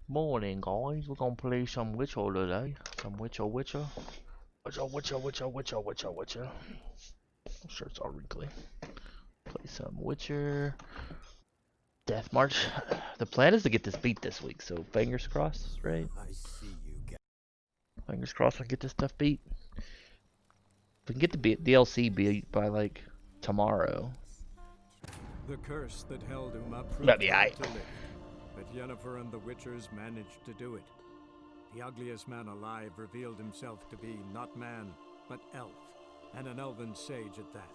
Morning, guys. We're gonna play some Witcher today. Some Witcher. Witcher. Shirts all wrinkly. Play some Witcher. Death March. The plan is to get this beat this week, so fingers crossed, right? I see you get. Fingers crossed I get this stuff beat. If we can get the DLC beat by like tomorrow. The curse that held Uma proved That'd be hard aight. to lift, but Yennefer and the Witchers managed to do it. The ugliest man alive revealed himself to be not man, but elf, and an elven sage at that.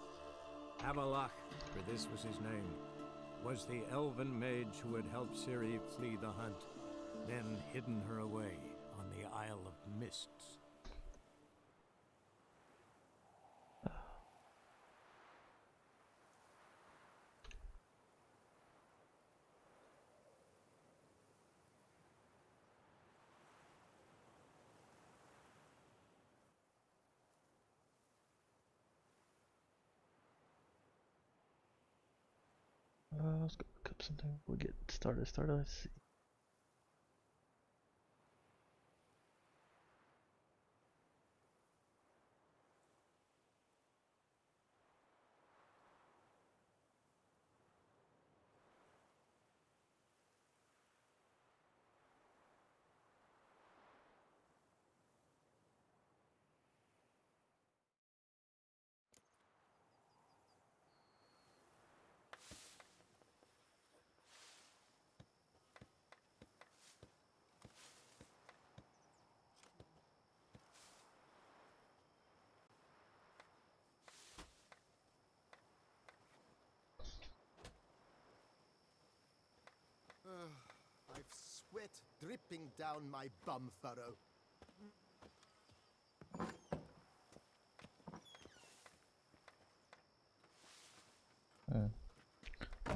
Avalach, for this was his name, was the elven mage who had helped Ciri flee the hunt, then hidden her away on the Isle of Mists. Let's go look up something. We'll get started. Let's see. I've sweat dripping down my bum furrow.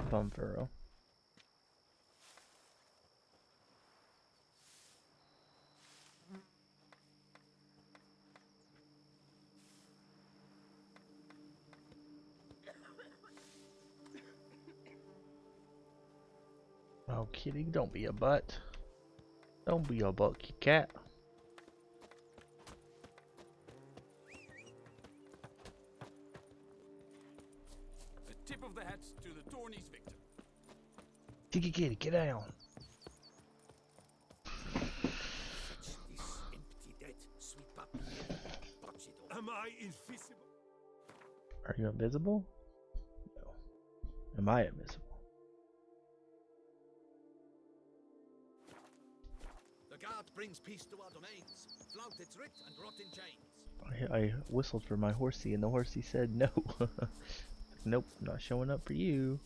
Bum furrow. Oh, kitty, don't be a butt. Don't be a butt, you cat. A tip of the hat to the Tourney's victim. Tiki kitty, get down. This empty debt, sweet puppy. Watch it all. Am I invisible? Are you invisible? No. Am I invisible? The guard brings peace to our domains. Flout its writ and rot in chains. I whistled for my horsey and the horsey said no. Nope, not showing up for you.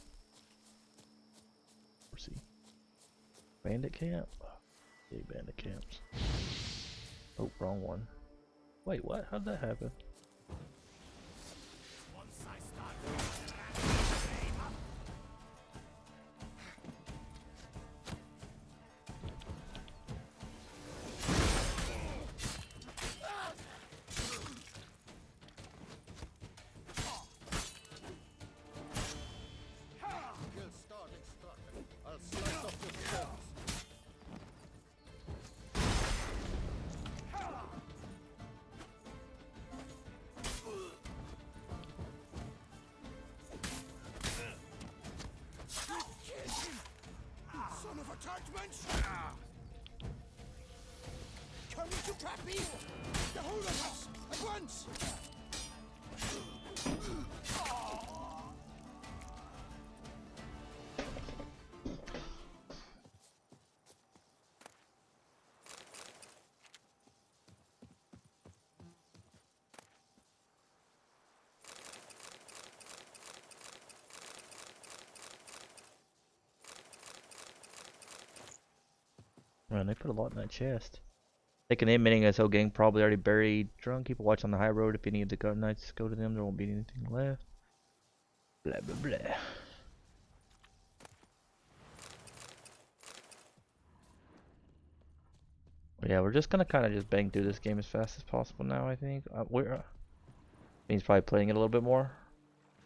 Horsey. Bandit camp? Okay, bandit camps. Oh, wrong one. Wait, what? How'd that happen? Once I start. You'll start and start. I'll slice off your thumbs. Son of a judgment! Coming to trapeze! The whole of us! At once! Man, they put a lot in that chest. Taking in, meaning this whole gang probably already buried. Drunk people watch on the high road. If any of the gun knights go to them, there won't be anything left. Blah blah blah. Yeah, we're just gonna kind of just bang through this game as fast as possible now. I think he's probably playing it a little bit more.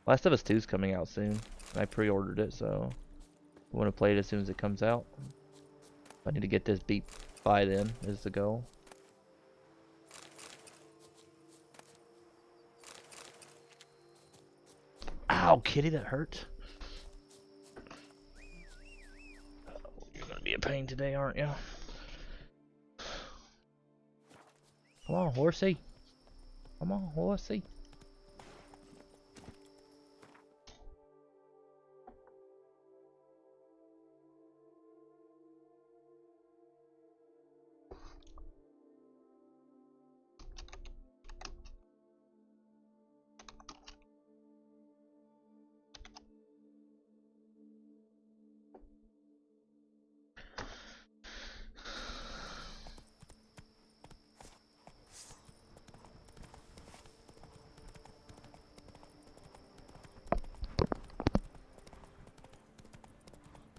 Last of Us 2 is coming out soon. I pre-ordered it, so I want to play it as soon as it comes out. I need to get this beat by then is the goal. Ow, kitty, that hurt. You're gonna be a pain today, aren't you? Come on, horsey. Come on, horsey.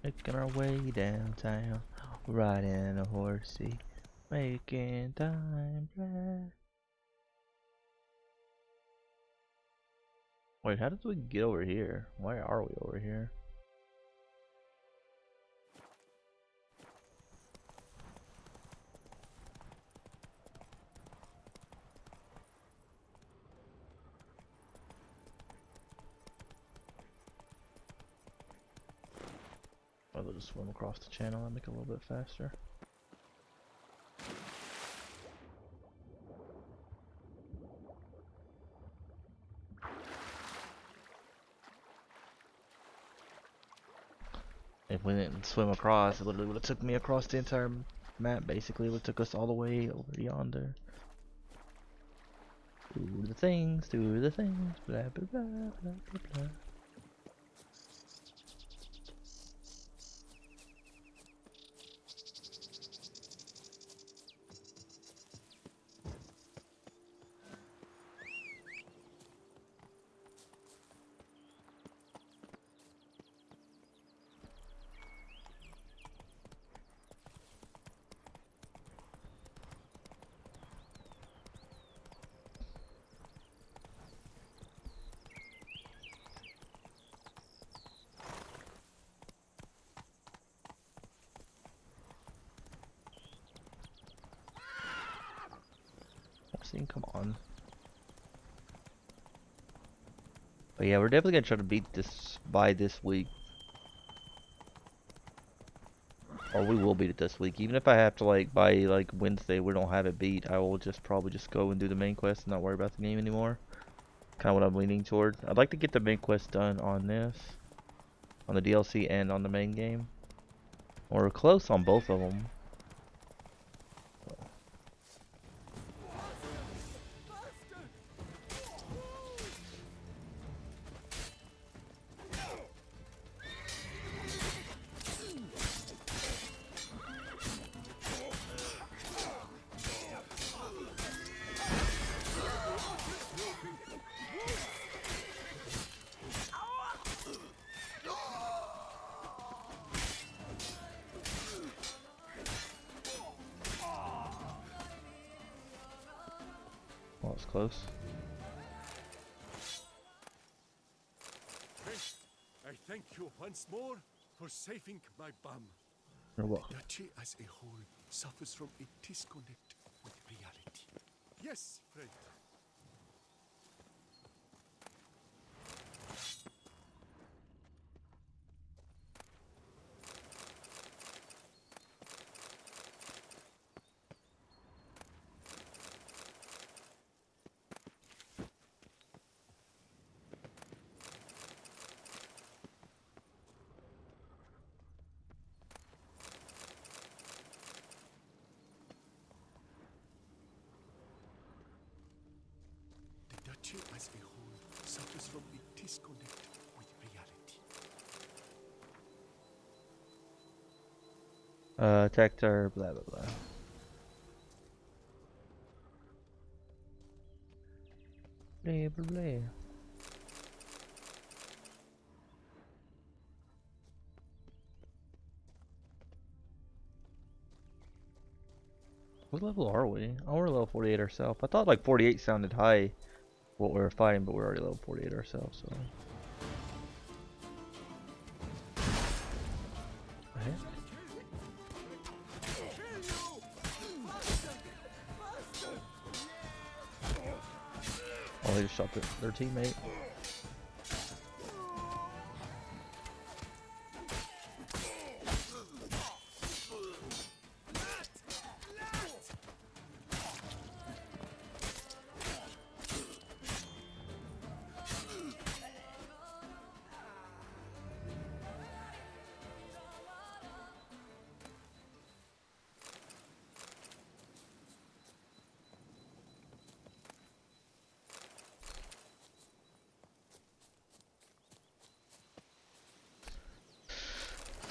Making our way downtown, riding a horsey, making time fly. Wait, how did we get over here? Why are we over here? I'll just swim across the channel and make it a little bit faster. If we didn't swim across, it literally would have took me across the entire map. Basically, it would have took us all the way over yonder. Do the things, blah blah blah blah blah blah. Come on. But yeah, we're definitely gonna try to beat this by this week. Or we will beat it this week. Even if I have to like by like Wednesday we don't have it beat, I will just probably just go and do the main quest and not worry about the game anymore. Kinda what I'm leaning toward. I'd like to get the main quest done on this. On the DLC and on the main game. We're close on both of them. Well, it's close. I thank you once more for saving my bum. You're welcome. Duchy as a whole suffers from a disconnect with reality. Yes, friend. The Duchy as a whole suffers from a disconnect with reality. Tector, blah blah blah. Blah blah blah. What level are we? Oh, we're level 48 ourselves. I thought like 48 sounded high what we were fighting, but we're already level 48 ourselves, so. Okay. Oh, they just shot their teammate.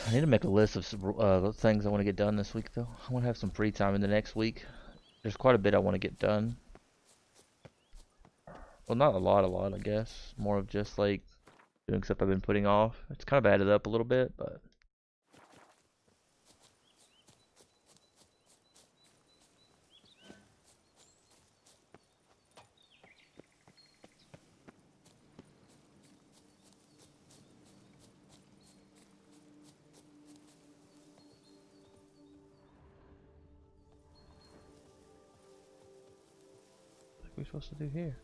I need to make a list of things I want to get done this week, though. I want to have some free time in the next week. There's quite a bit I want to get done. Well, not a lot, I guess. More of just like doing stuff I've been putting off. It's kind of added up a little bit, but what are we supposed to do here?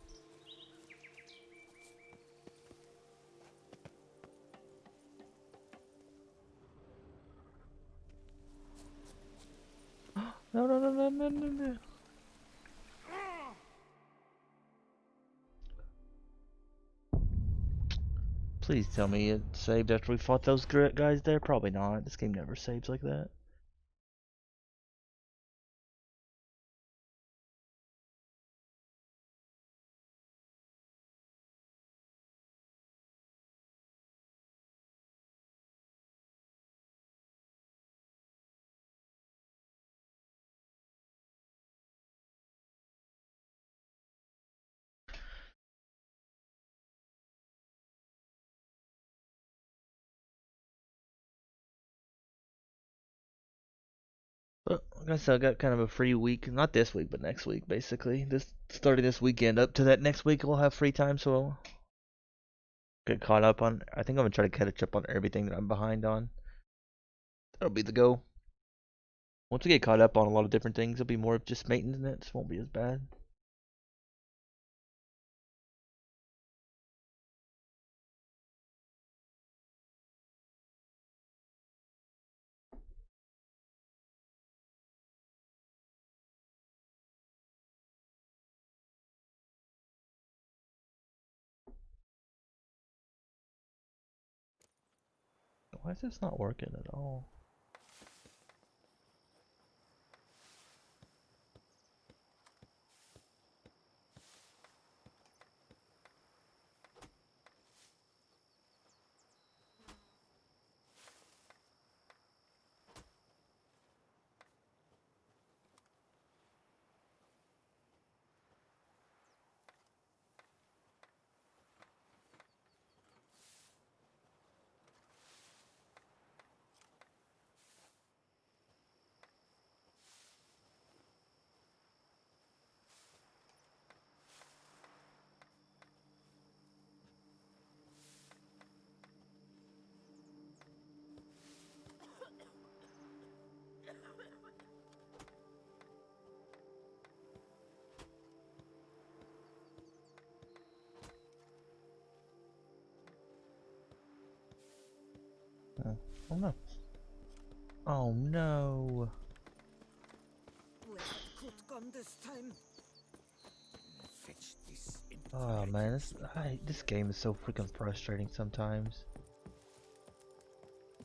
No, no, no, no, no, no, no. Please tell me it saved after we fought those guys there. Probably not. This game never saves like that. But like I said, I got kind of a free week. Not this week, but next week, basically. Starting this weekend up to that next week, we'll have free time, so I'll get caught up on. I think I'm gonna try to catch up on everything that I'm behind on. That'll be the goal. Once we get caught up on a lot of different things, it'll be more of just maintenance. Won't be as bad. Why is this not working at all? Oh no. Oh no. Well, could come this time. Fetch this Oh man, this game is so freaking frustrating sometimes.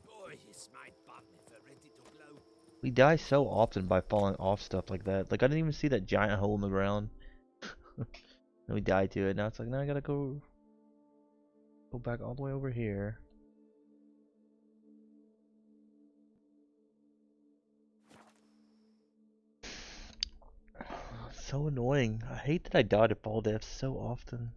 boy, is my barnifer ready to blow. We die so often by falling off stuff like that. Like I didn't even see that giant hole in the ground. And we died to it. Now it's like now I gotta go back all the way over here. So annoying. I hate that I die to fall deaths so often.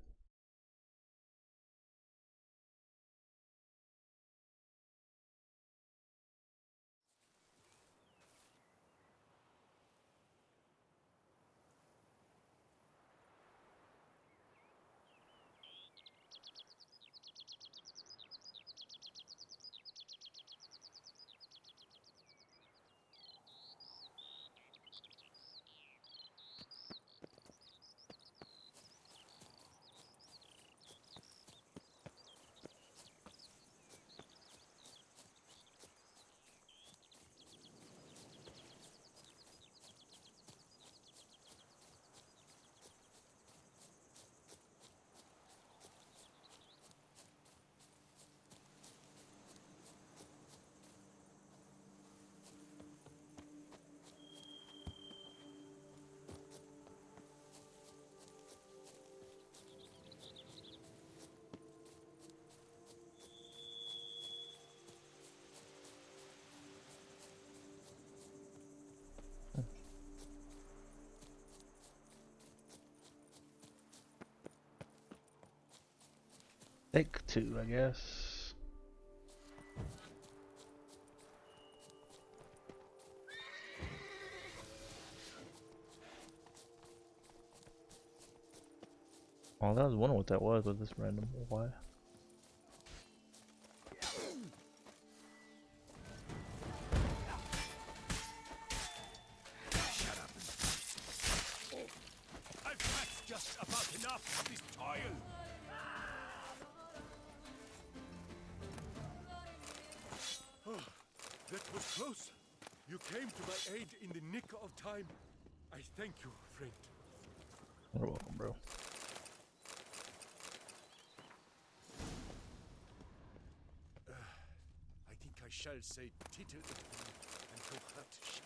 Pick 2, I guess. Oh, I was wondering what that was with this random why. I've had just about enough of this toil. Oh, that was close. You came to my aid in the nick of time. I thank you, friend. You're welcome, bro. I think I shall say tittle it and go hut sheep.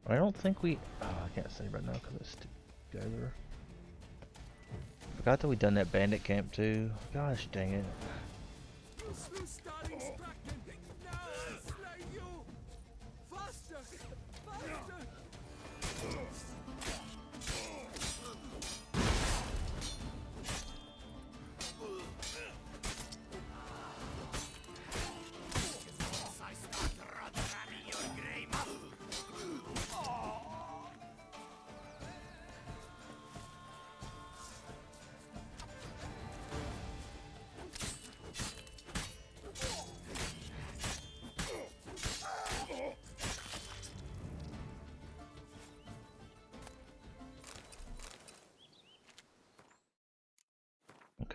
I don't think we. Oh, I can't say right now because it's together. Forgot that we done that bandit camp too. Gosh dang it.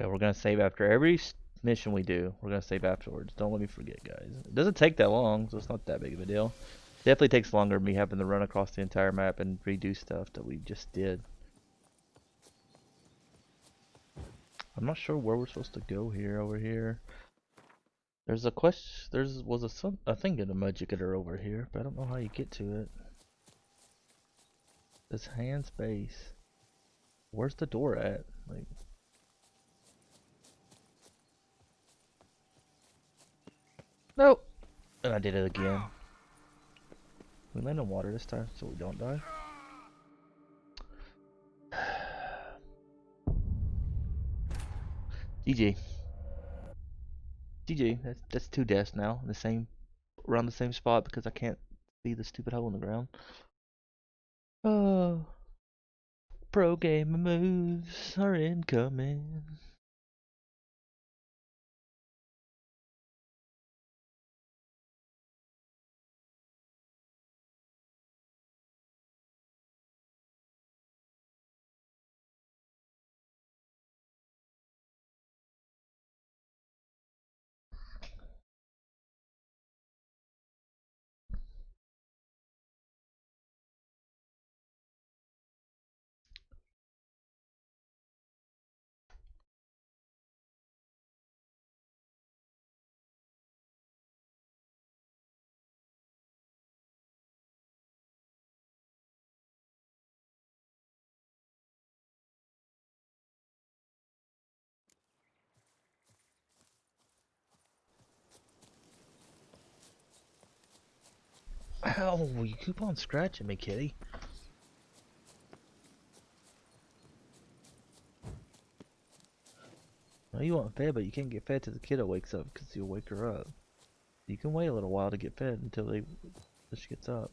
Okay, we're gonna save after every mission we do. We're gonna save afterwards. Don't let me forget, guys. It doesn't take that long, so it's not that big of a deal. Definitely takes longer than me having to run across the entire map and redo stuff that we just did. I'm not sure where we're supposed to go here. Over here. There's a question. Was a thing in a Mudgetter over here, but I don't know how you get to it. This hand space. Where's the door at? Like. Nope. And I did it again. We land in water this time so we don't die. GG. GG. That's 2 deaths now in the same around the same spot because I can't see the stupid hole in the ground. Oh. Pro gamer moves are incoming. Ow, you keep on scratching me, kitty. No, you want fed, but you can't get fed till the kiddo wakes up because you'll wake her up. You can wait a little while to get fed until she gets up.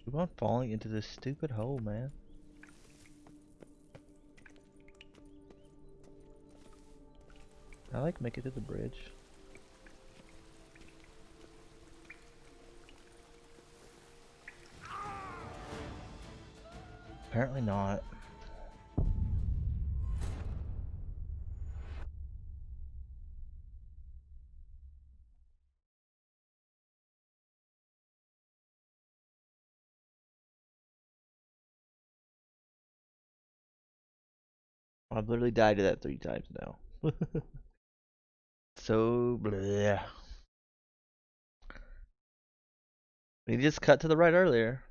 Keep on falling into this stupid hole, man. I like make it to the bridge. Apparently not. I've literally died to that 3 times now. So, bleh. We just cut to the right earlier.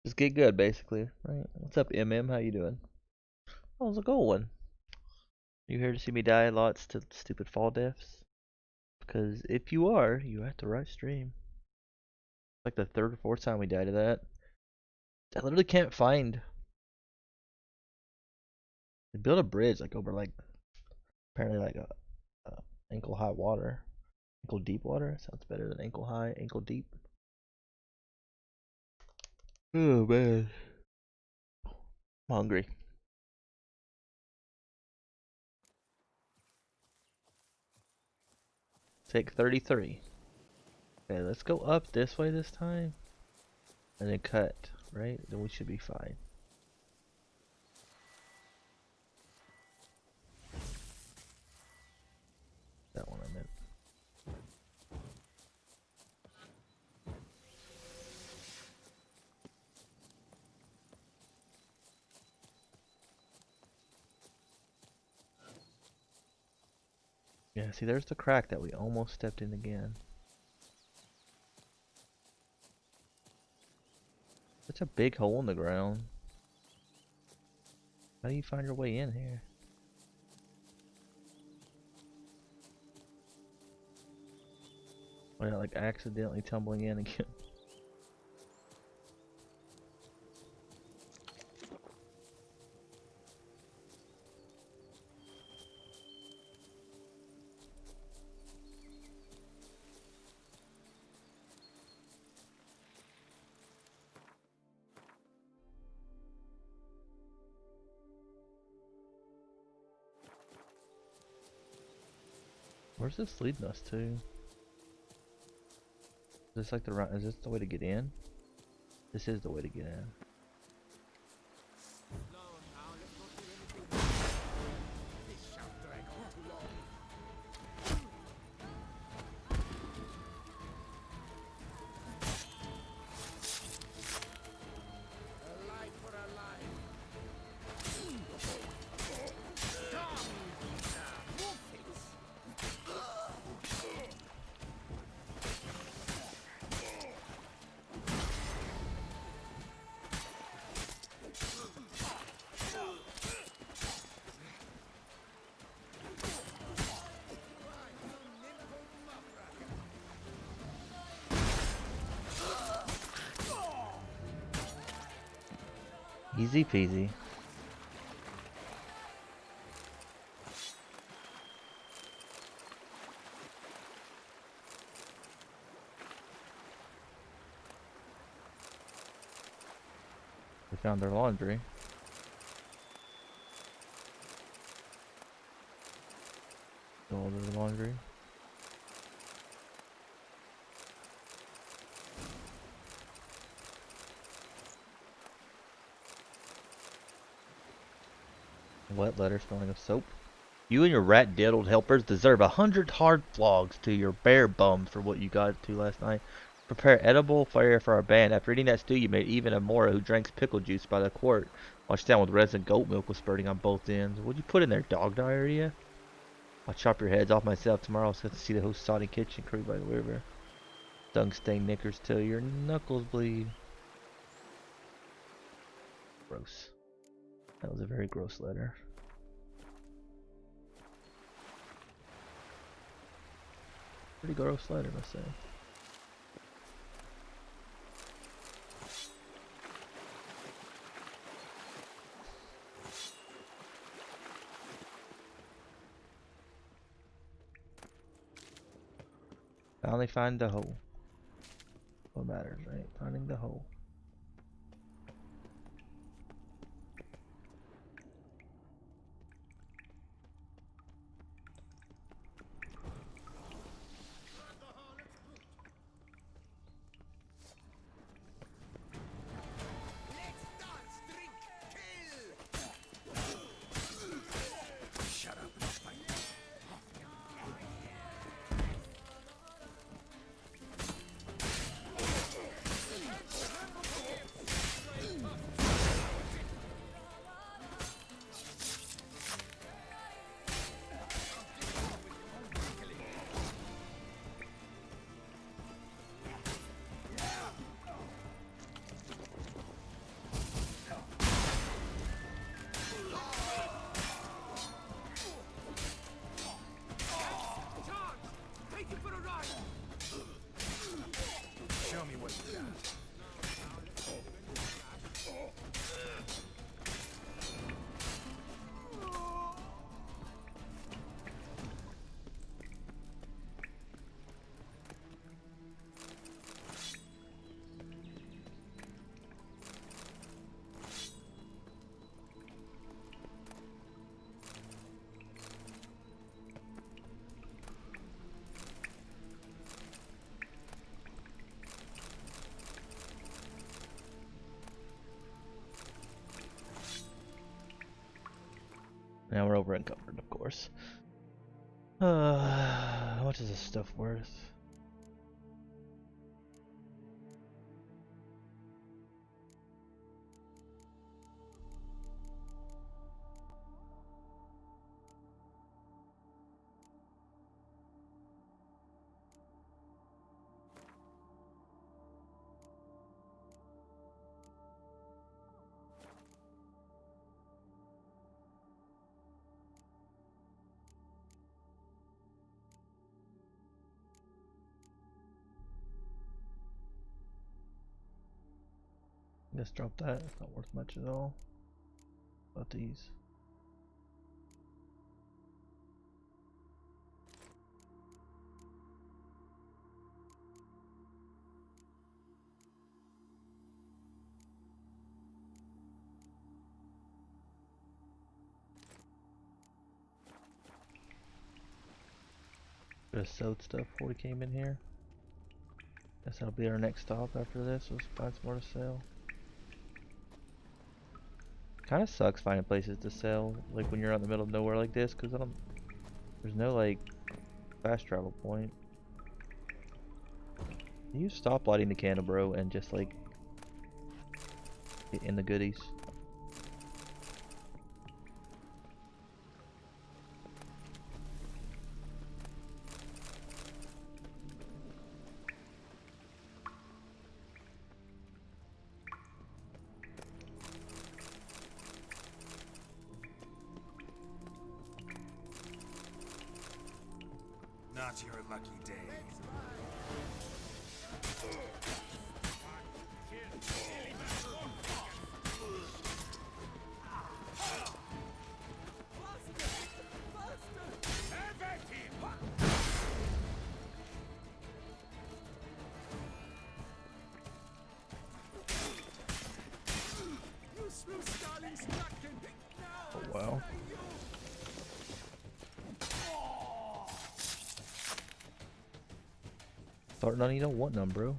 Just get good, basically. Right? What's up, MM? How you doing? How's it going? You here to see me die lots to stupid fall deaths? Because if you are, you're at the right stream. Like the 3rd or 4th time we died to that. I literally can't find. They built a bridge like over like apparently like a ankle high water, ankle deep water. Sounds better than ankle high, ankle deep. Oh man, I'm hungry. Take 33. Okay, let's go up this way this time, and then cut. Right, then we should be fine. That one I meant. Yeah, see, there's the crack that we almost stepped in again. Such a big hole in the ground. How do you find your way in here? Without like accidentally tumbling in again. Where's this leading us to? Is this like the right? Is this the way to get in? This is the way to get in. Easy peasy. We found their laundry. All the laundry. Wet letter smelling of soap. You and your rat-diddled helpers deserve 100 hard flogs to your bare bums for what you got to last night. Prepare edible fare for our band. After eating that stew, you made even a Mora who drinks pickle juice by the quart. Washed down with resin goat milk was spurting on both ends. What'd you put in there, dog diarrhea? I'll chop your heads off myself tomorrow so I can see the whole soddy kitchen crew by the river. Dung-stained knickers till your knuckles bleed. Gross. That was a very gross letter. Pretty gross letter, I must say. Finally find the hole. What matters, right? Finding the hole. Now we're over encumbered, of course. How much is this stuff worth? Let's drop that. It's not worth much at all. About these. Just sold stuff before we came in here. Guess that'll be our next stop after this. Let's find some more to sell. Kind of sucks finding places to sell, like when you're out in the middle of nowhere like this, because there's no like fast travel point. You stop lighting the candle, bro, and just like get in the goodies. Not your lucky day. Oh wow. Thought none of you don't want none, bro.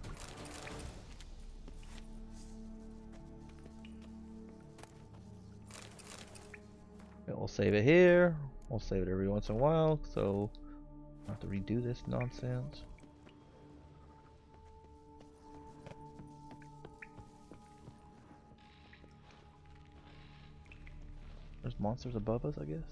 Okay, we'll save it here. We'll save it every once in a while, so I don't have to redo this nonsense. There's monsters above us, I guess.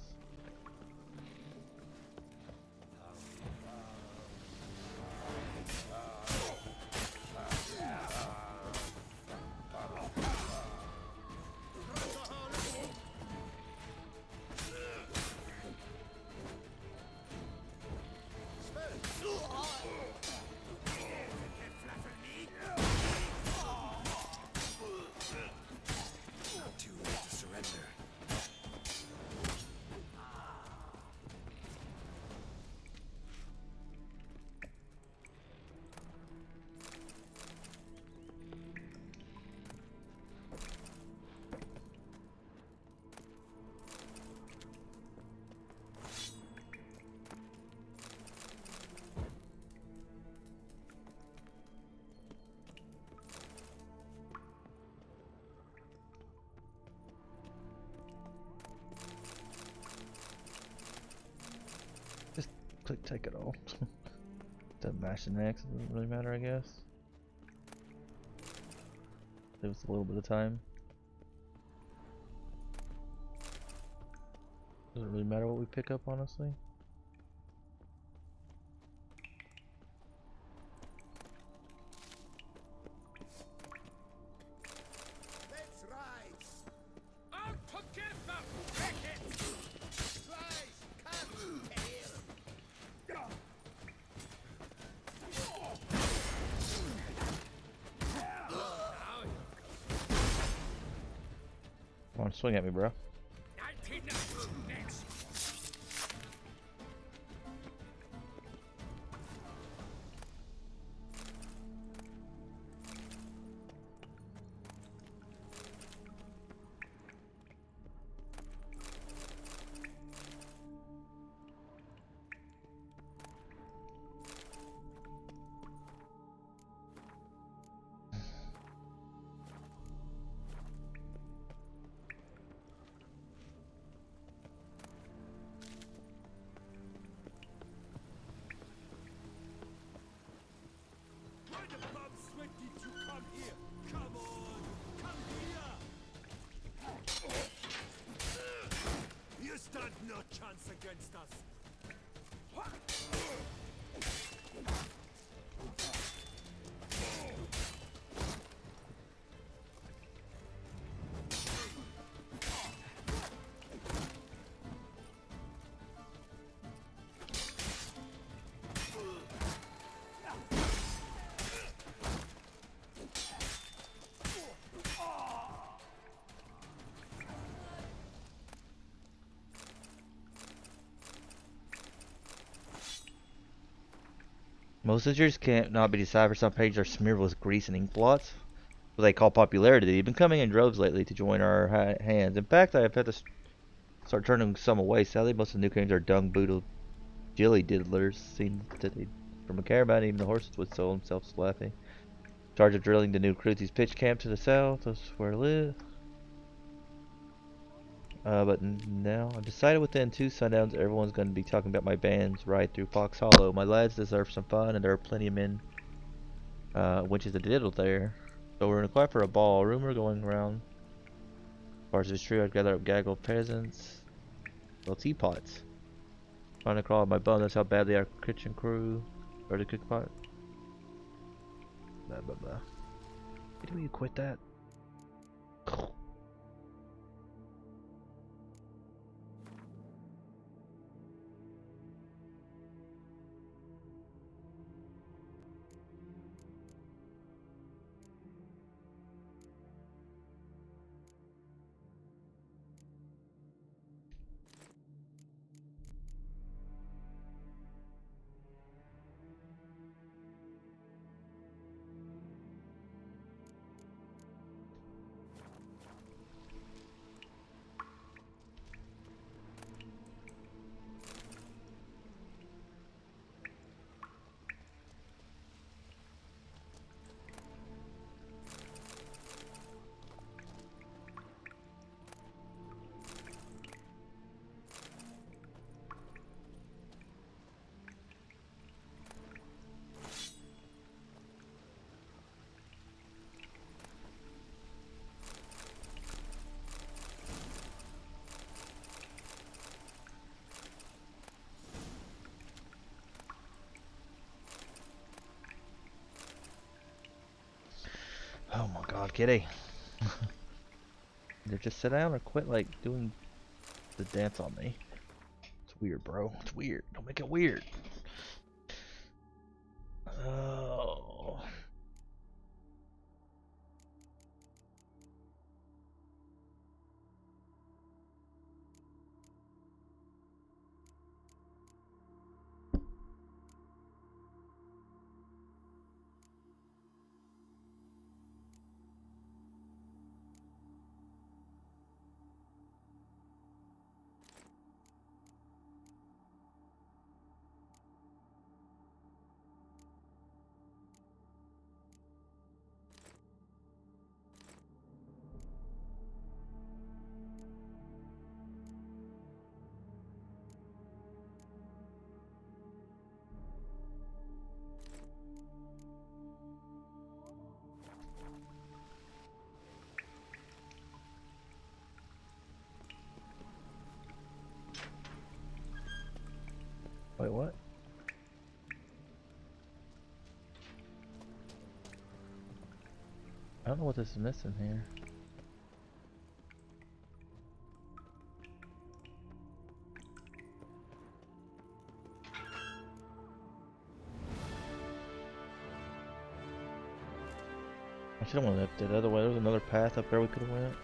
Too late to surrender. Click take it all. Doesn't mash the next, it doesn't really matter, I guess. Give us a little bit of time. Doesn't really matter what we pick up, honestly. Let's rise! Out together! Take it! Slice! Cut! Tear! Come on, swing at me, bro. 19 next! stand no chance against us. Most injuries can't not be deciphered. Some pages are smeared with grease and ink blots. What they call popularity. They've been coming in droves lately to join our hands. In fact, I have had to start turning some away. Sadly, most of the new kings are dung boodle jilly diddlers. Seen today from a caravan, even the horses would sell themselves laughing. In charge of drilling the new recruits. He's pitched camp to the south. That's where I live. But now I've decided within 2 sundowns everyone's going to be talking about my band's ride through Fox Hollow. My lads deserve some fun, and there are plenty of men, which is a diddle there. So we're in a quiet for a ball. Rumor going around. As far as it's true, I'd gather up gaggle peasants. Well, teapots. Trying to crawl up my bum. That's how badly our kitchen crew or the cook pot. Blah blah blah. Did we quit that? Oh my god, kitty. Either just sit down or quit like doing the dance on me. It's weird, bro. It's weird. Don't make it weird. Oh. Wait, what? I don't know what this is missing here. I should have went up the other way. There was another path up there we could have went.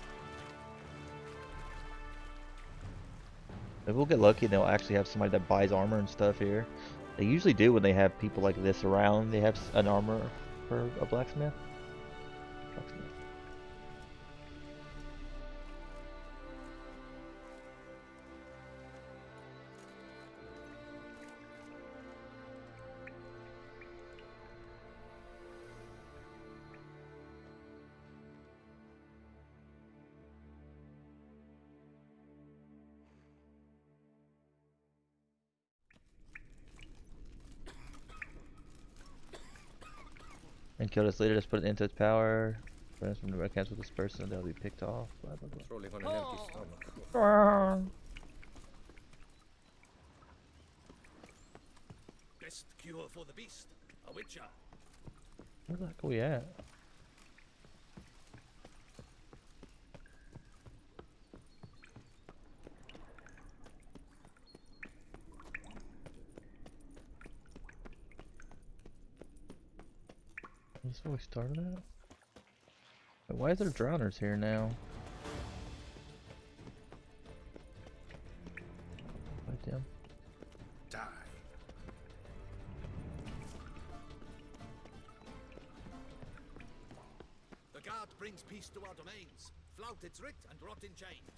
Maybe we'll get lucky and they'll actually have somebody that buys armor and stuff here. They usually do when they have people like this around. They have an armor for a blacksmith. And kill this leader, just put it into its power. Friends from the red cancel this person, they'll be picked off. Blah, blah, blah. Rolling on an empty stomach. best cure for the beast. A witcher. Where the heck are we at? Is this where we started at? Wait, why is there drowners here now? Fight them. Die. The guard brings peace to our domains. Flout its writ and rot in chains.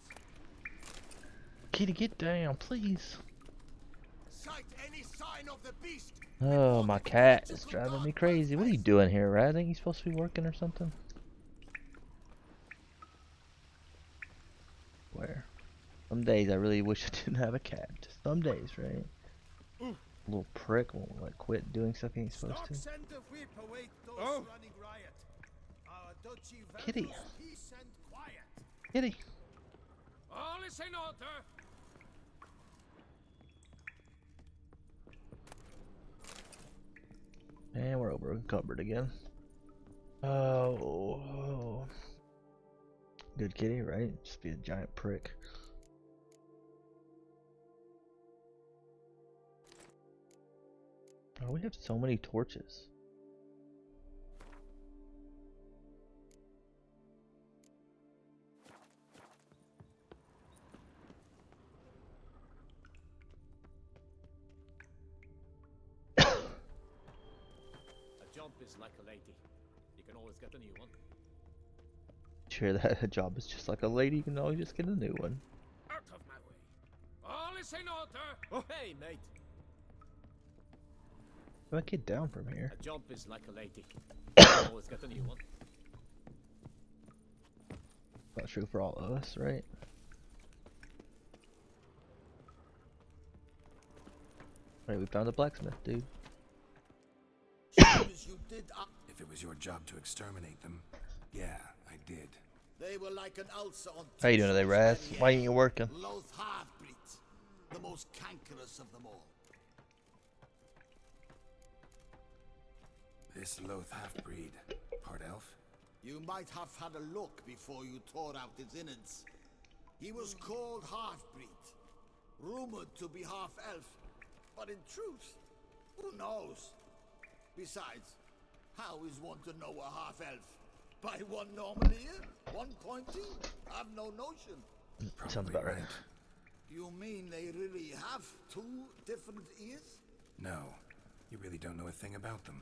Kitty, get down, please. Sight any sign of the beast. Oh, my cat is driving me crazy. What are you doing here, Rat? I think he's supposed to be working or something. Where? Some days I really wish I didn't have a cat. Just some days, right? Little prick won't like quit doing stuff he ain't supposed to. Send a whip await those Oh. running riot. Our duchy Kitty. values peace and quiet. Kitty. All is in order. And we're over encumbered again. Oh. Good kitty, right? Just be a giant prick. Oh, we have so many torches. A jump is like a lady. You can always get a new one. Sure, that a job is just like a lady. You can always just get a new one. Out of my way. All is in order. Oh, hey, mate. How do I get down from here? A jump is like a lady. You can always get a new one. Not true for all of us, right? Alright, we found a blacksmith, dude. As you did, If it was your job to exterminate them, yeah, I did. they were like an ulcer on. How you doing today, Raz? Why ain't you working? Loath half-breeds, the most cankerous of them all. This loath half-breed, part elf? You might have had a look before you tore out his innards. He was called half-breed, rumored to be half-elf, but in truth, who knows? Besides, how is one to know a half-elf? By one normal ear? One pointy? I've no notion. Sounds about right. You mean they really have two different ears? No, you really don't know a thing about them.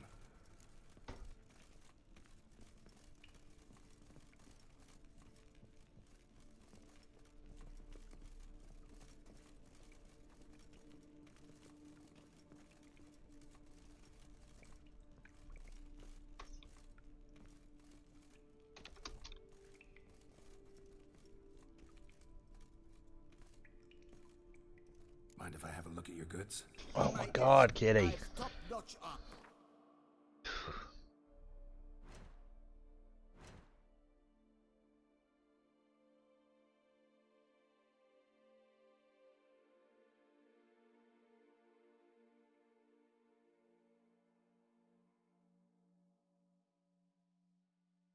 Mind if I have a look at your goods? Oh my god, kitty. Top-notch armor.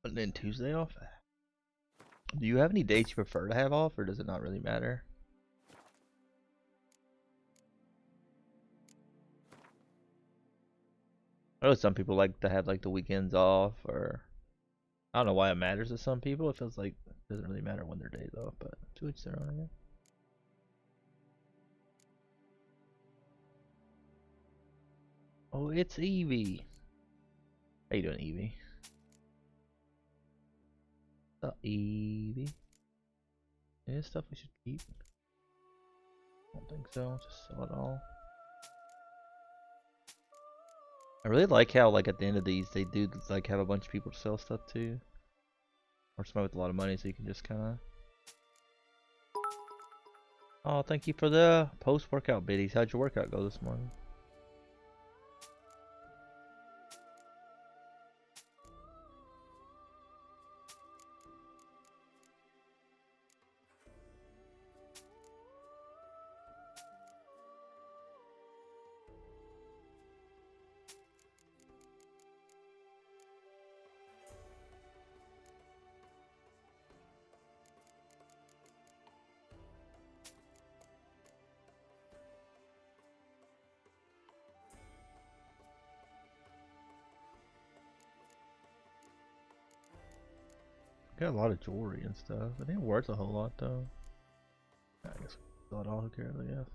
And then Tuesday off? Do you have any dates you prefer to have off, or does it not really matter? I know some people like to have like the weekends off, or I don't know why it matters to some people. It feels like it doesn't really matter when their days off, but to each their own, I guess. Oh, it's Evie. How you doing, Evie? Evie. Any stuff we should keep? I don't think so. Just sell it all. I really like how, like, at the end of these, they do like have a bunch of people to sell stuff to, or somebody with a lot of money, so you can just kind of. Oh, thank you for the post-workout biddies. How'd your workout go this morning? Got a lot of jewelry and stuff. It ain't worth a whole lot though. I guess not all who cares, I guess.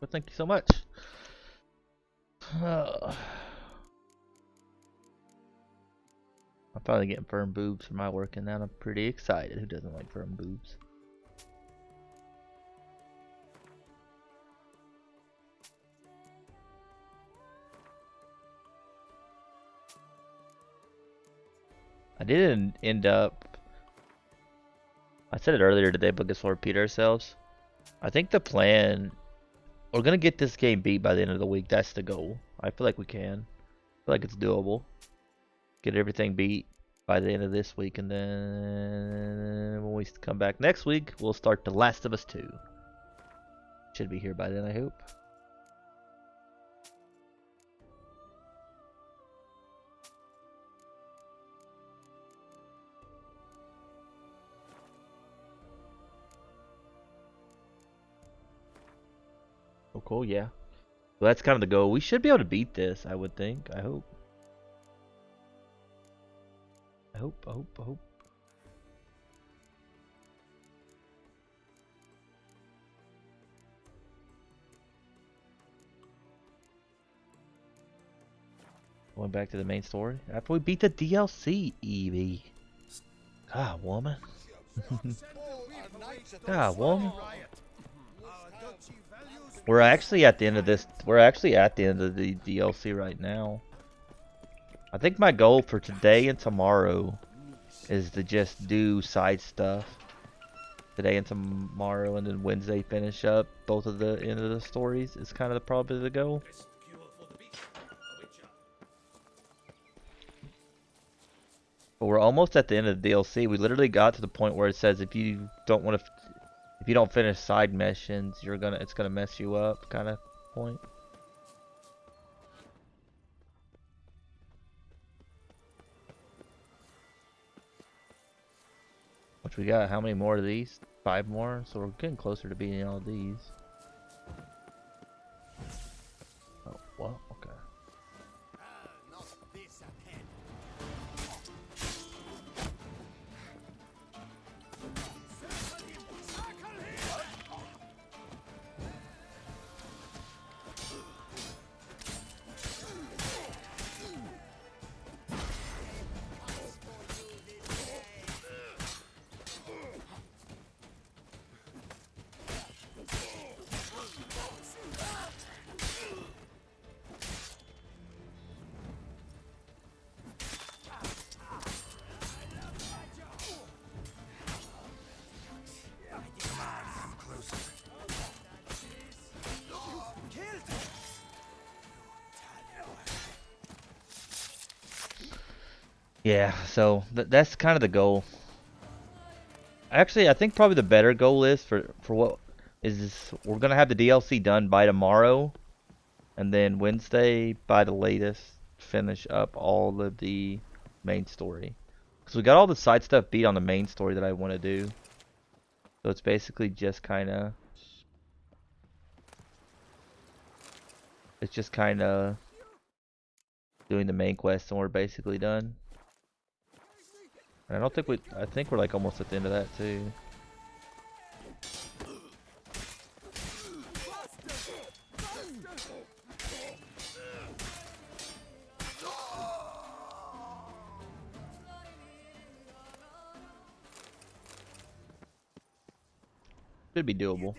But thank you so much. I'm finally getting firm boobs for my work, and now I'm pretty excited. Who doesn't like firm boobs? I didn't end up. I said it earlier today, but I guess we'll repeat ourselves. I think the plan. We're gonna get this game beat by the end of the week. That's the goal. I feel like we can. I feel like it's doable. Get everything beat by the end of this week, and then when we come back next week, we'll start The Last of Us 2. Should be here by then, I hope. Oh, cool, yeah. So that's kind of the goal. We should be able to beat this, I would think. I hope. I hope. Going back to the main story. After we beat the DLC, Evie. God, woman. God, woman. We're actually at the end of this. We're actually at the end of the DLC right now. I think my goal for today and tomorrow is to just do side stuff. Today and tomorrow, and then Wednesday finish up both of the end of the stories. Is kind of probably the goal. But we're almost at the end of the DLC. We literally got to the point where it says if you don't want to, if you don't finish side missions, it's gonna mess you up, kind of point. Which we got? How many more of these? 5 more. So we're getting closer to beating all these. Oh well, okay. Not this ahead. Yeah, so that's kind of the goal. Actually, I think probably the better goal is for what is we're gonna have the DLC done by tomorrow, and then Wednesday by the latest finish up all of the main story. Because we got all the side stuff beat on the main story that I want to do. So it's basically just kind of doing the main quest, and we're basically done. And I don't think I think we're like almost at the end of that too. Should be doable.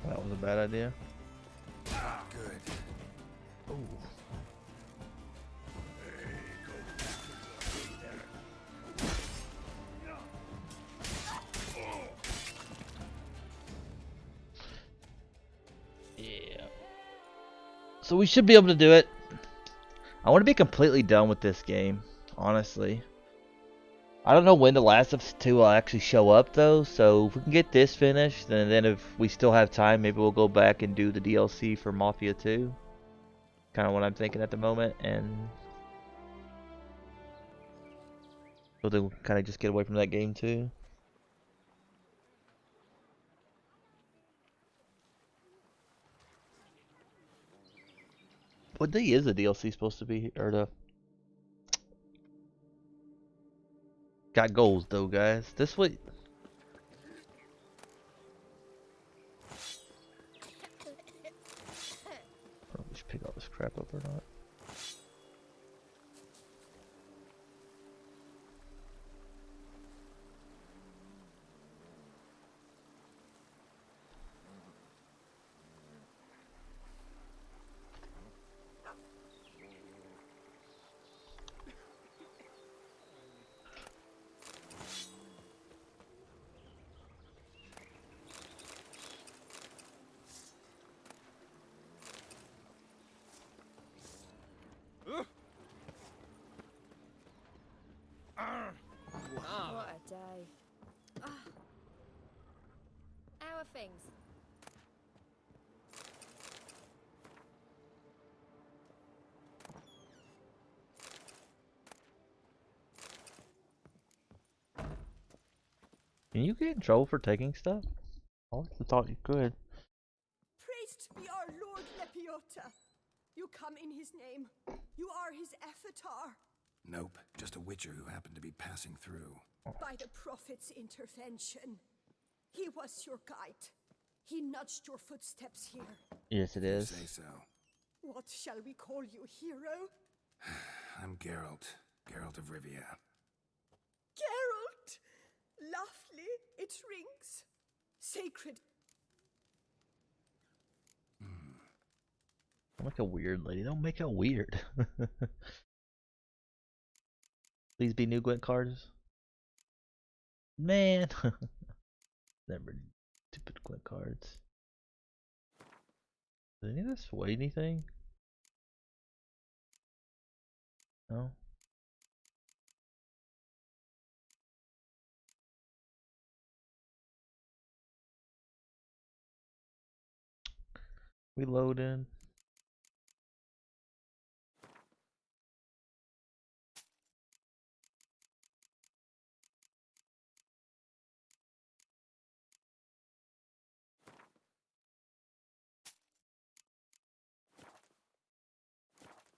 That was a bad idea. Good. Oh. So we should be able to do it. I want to be completely done with this game, honestly. I don't know when The Last of Us 2 will actually show up though, so if we can get this finished, and then if we still have time, maybe we'll go back and do the DLC for Mafia 2. Kind of what I'm thinking at the moment, and so then we'll kind of just get away from that game too. What day is the DLC supposed to be, or the... Got goals though, guys. This week... Probably should pick all this crap up or not. What a day. Ah. How are things? Can you get in trouble for taking stuff? I thought you could. Praised be our Lord Lepiota. You come in his name. You are his avatar. Nope, just a witcher who happened to be passing through. By the prophet's intervention. He was your guide. He nudged your footsteps here. Yes, it You is. say so. What shall we call you, hero? I'm Geralt. Geralt of Rivia. Geralt! Lovely, it rings. Sacred. Don't make a weird lady. Don't make it weird. Please be new Gwent cards. Man. Never stupid Gwent cards. Does any of this weigh anything? No. Reload in.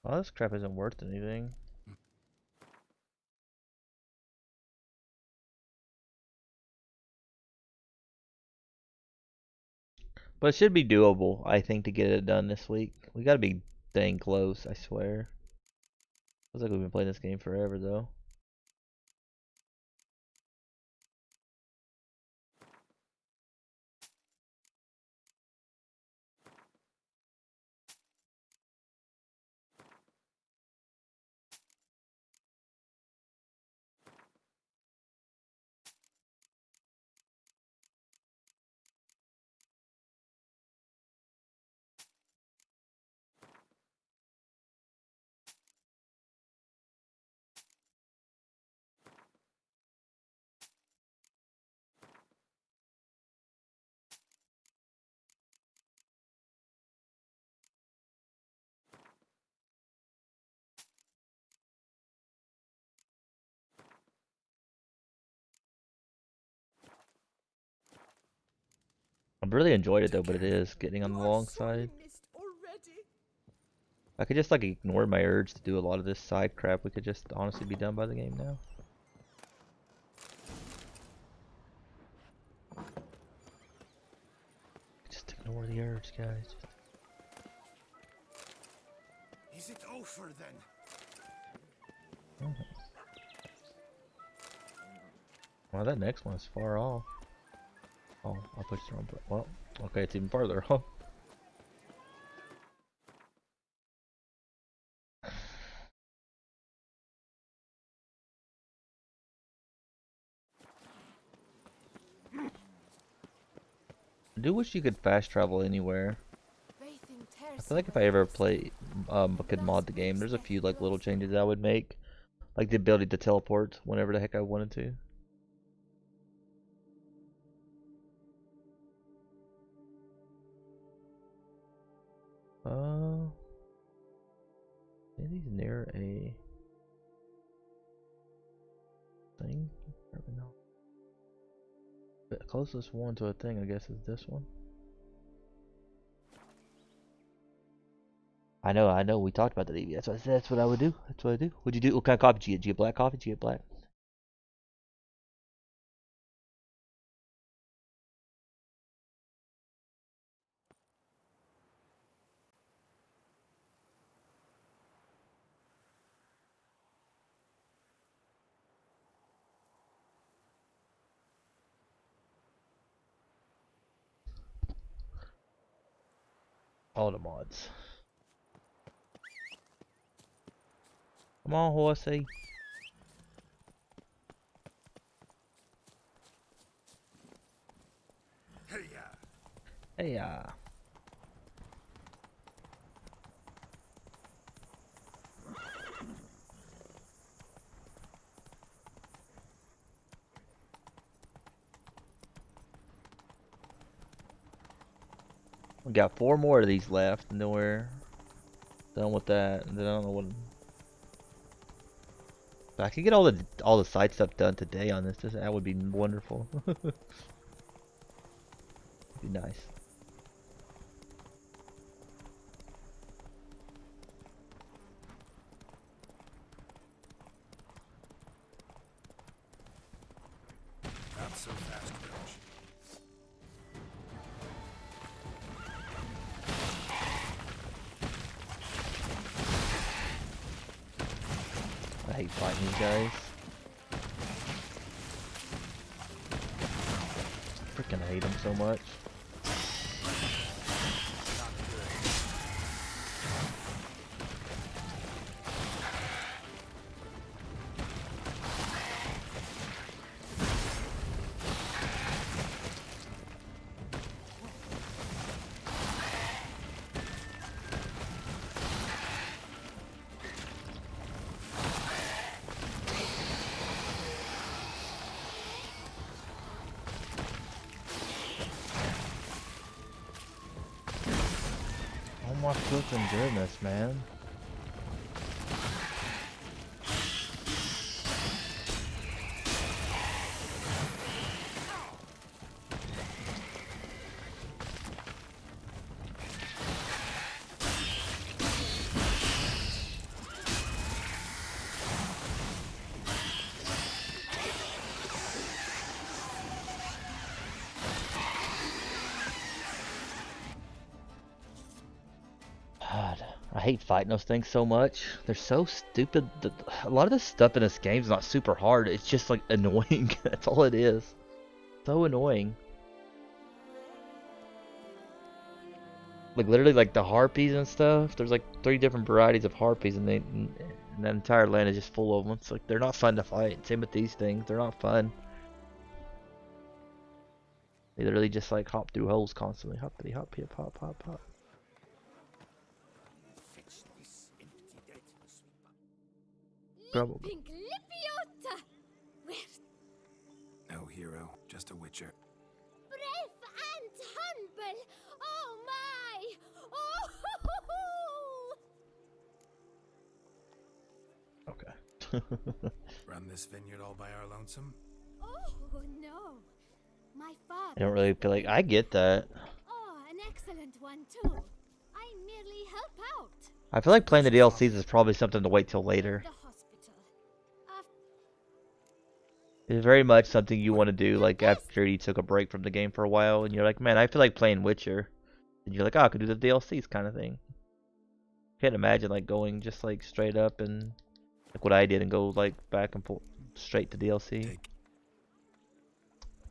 Oh, this crap isn't worth anything. But it should be doable, I think, to get it done this week. We gotta be dang close, I swear. Feels like we've been playing this game forever, though. I've really enjoyed it though, but it is getting on the long side. I could just like ignore my urge to do a lot of this side crap. We could just honestly be done by the game now. Just ignore the urge, guys. Is it over then? Well, that next one is far off. Oh, I pushed the wrong button. Well, okay, it's even farther off. I do wish you could fast travel anywhere. I feel like if I ever play, could mod the game, there's a few like little changes I would make, like the ability to teleport whenever the heck I wanted to. Maybe he's near a thing. Probably not. The closest one to a thing, I guess, is this one. I know. We talked about that, Evie. That's what I said. That's what I would do. That's what I do. What'd you do? What kind of coffee did you get? Did you get black coffee? Did you get black? All the mods. Come on, horsey. Hey, we got 4 more of these left, and then we're done with that. And then I don't know what. If I could get all the side stuff done today on this, that would be wonderful. Be nice. Not so fast, Coach. I hate fighting these guys. Freaking hate them so much. Oh my flipping goodness, man. God, I hate fighting those things so much. They're so stupid. A lot of the stuff in this game is not super hard. It's just like annoying. That's all it is. So annoying. Like literally, like the harpies and stuff. There's like 3 different varieties of harpies, and that entire land is just full of them. It's like they're not fun to fight. Same with these things. They're not fun. They literally just like hop through holes constantly. Hoppity hop, hip hop, hop, hop. Probably. Lepiota! Where? No hero, just a witcher. Brave and humble! Oh my! Oh! Okay. Run this vineyard all by our lonesome? Oh no! My father. I don't really feel like I get that. Oh, an excellent one too. I merely help out. I feel like playing the DLCs is probably something to wait till later. The hospital. It's very much something you want to do, like after you took a break from the game for a while, and you're like, man, I feel like playing Witcher. And you're like, oh, I could do the DLCs kind of thing. Can't imagine like going just like straight up and like what I did and go like back and forth straight to DLC.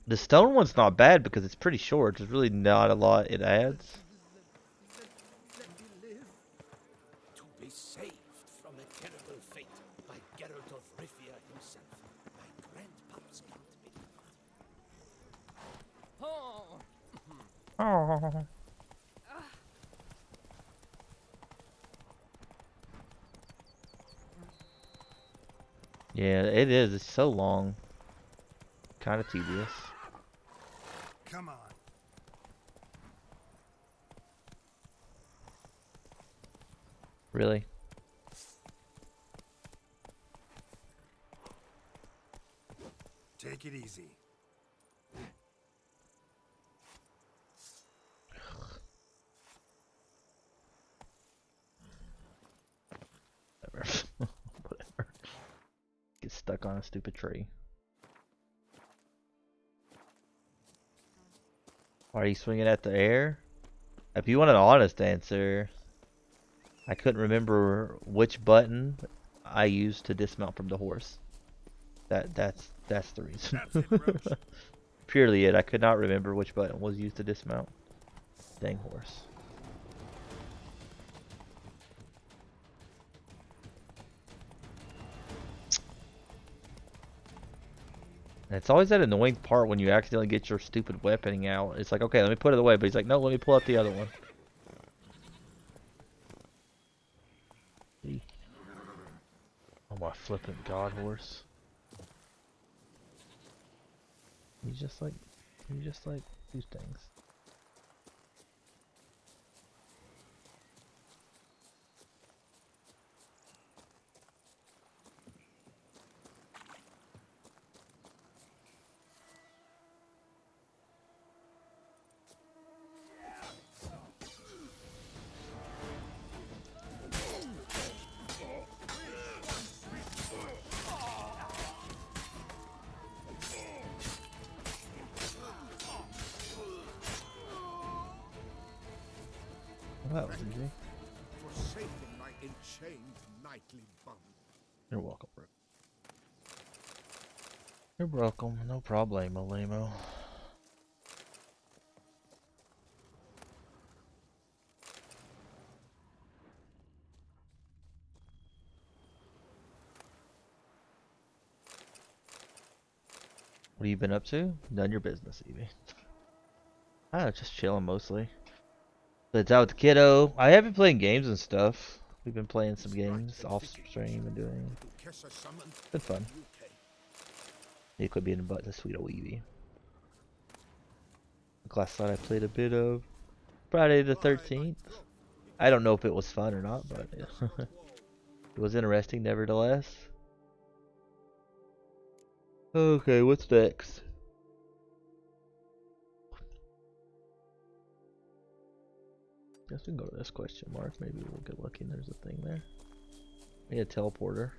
The stone one's not bad because it's pretty short. There's really not a lot it adds. To be saved from a terrible fate by Geralt of Rivia himself. My grandpaps can't believe it. Oh. Yeah, it is. It's so long. Kind of tedious. Come on. Really? Take it easy. Whatever. Whatever. Get stuck on a stupid tree. Are you swinging at the air? If you want an honest answer, I couldn't remember which button I used to dismount from the horse. That's the reason. That's it, Roach. Purely it. I could not remember which button was used to dismount. Dang horse. And it's always that annoying part when you accidentally get your stupid weaponing out. It's like, okay, let me put it away, but he's like, no, let me pull out the other one. See? Oh my flippin' god horse. You just like do things. Well, that was easy. For saving my enchained knightly bond. You're welcome, bro. You're welcome. No problemo, Lamo. What have you been up to? None your business, Evie. Just chilling mostly. But out with the kiddo. I have been playing games and stuff. We've been playing some games off stream and doing. It's been fun. You could be in the butt, the sweet old Evie. Last night I played a bit of Friday the 13th. I don't know if it was fun or not, but it was interesting nevertheless. Okay, what's next? Guess we can go to this question mark. Maybe we'll get lucky and there's a thing there. Maybe a teleporter.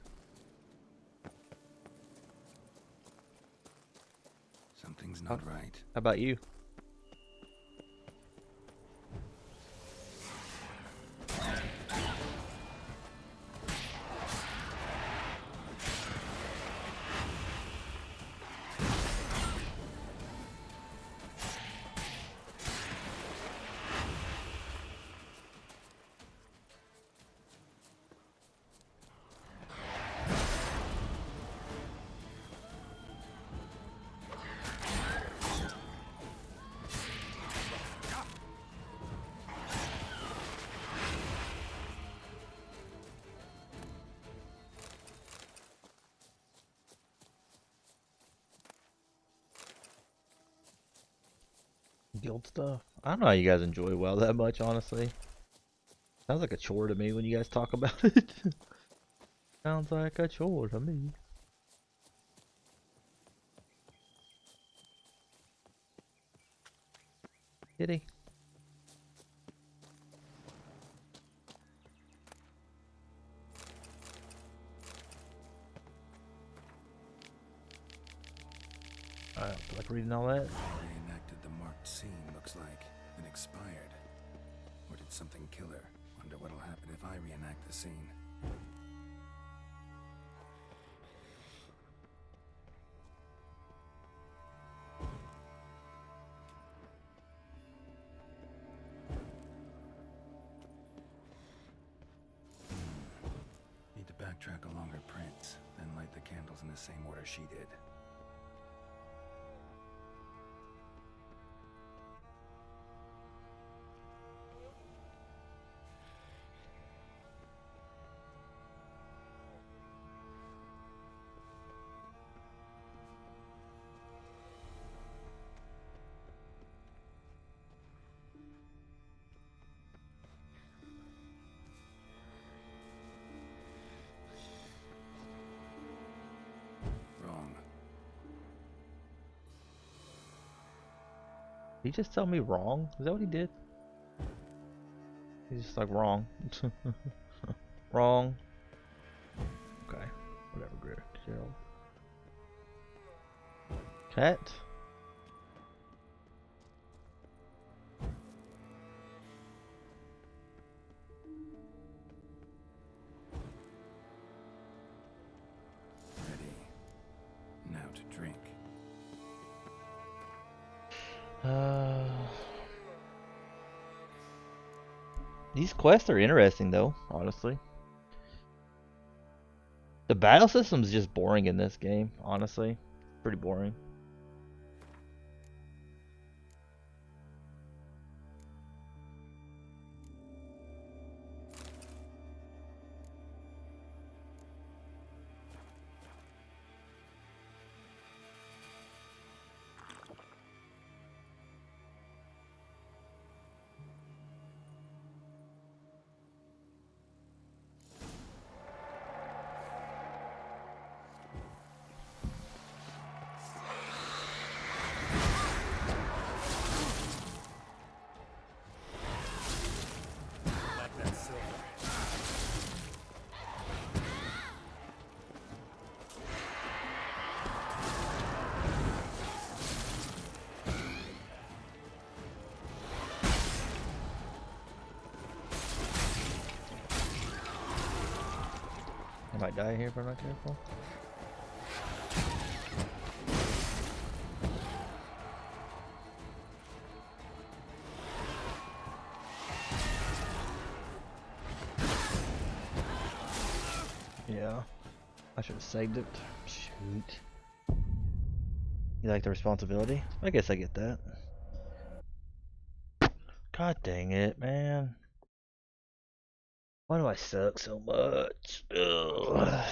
Something's not right. How about you? Guild stuff. I don't know how you guys enjoy WoW that much, honestly. Sounds like a chore to me when you guys talk about it. Sounds like a chore to me. Kitty. I don't feel like reading all that. Reenacted the marked scene, looks like. It expired. Or did something kill her? Wonder what'll happen if I reenact the scene. Need to backtrack along her prints, then light the candles in the same order she did. Did he just tell me wrong? Is that what he did? He's just like wrong. Wrong. Okay. Whatever, Gerald. Cat? Ready. Now to drink. These quests are interesting though, honestly. The battle system's just boring in this game, honestly. Pretty boring. Like that silver. I might die here if I'm not careful. Yeah. I should have saved it. Shoot. You like the responsibility? I guess I get that. God dang it, man. Why do I suck so much? Ugh.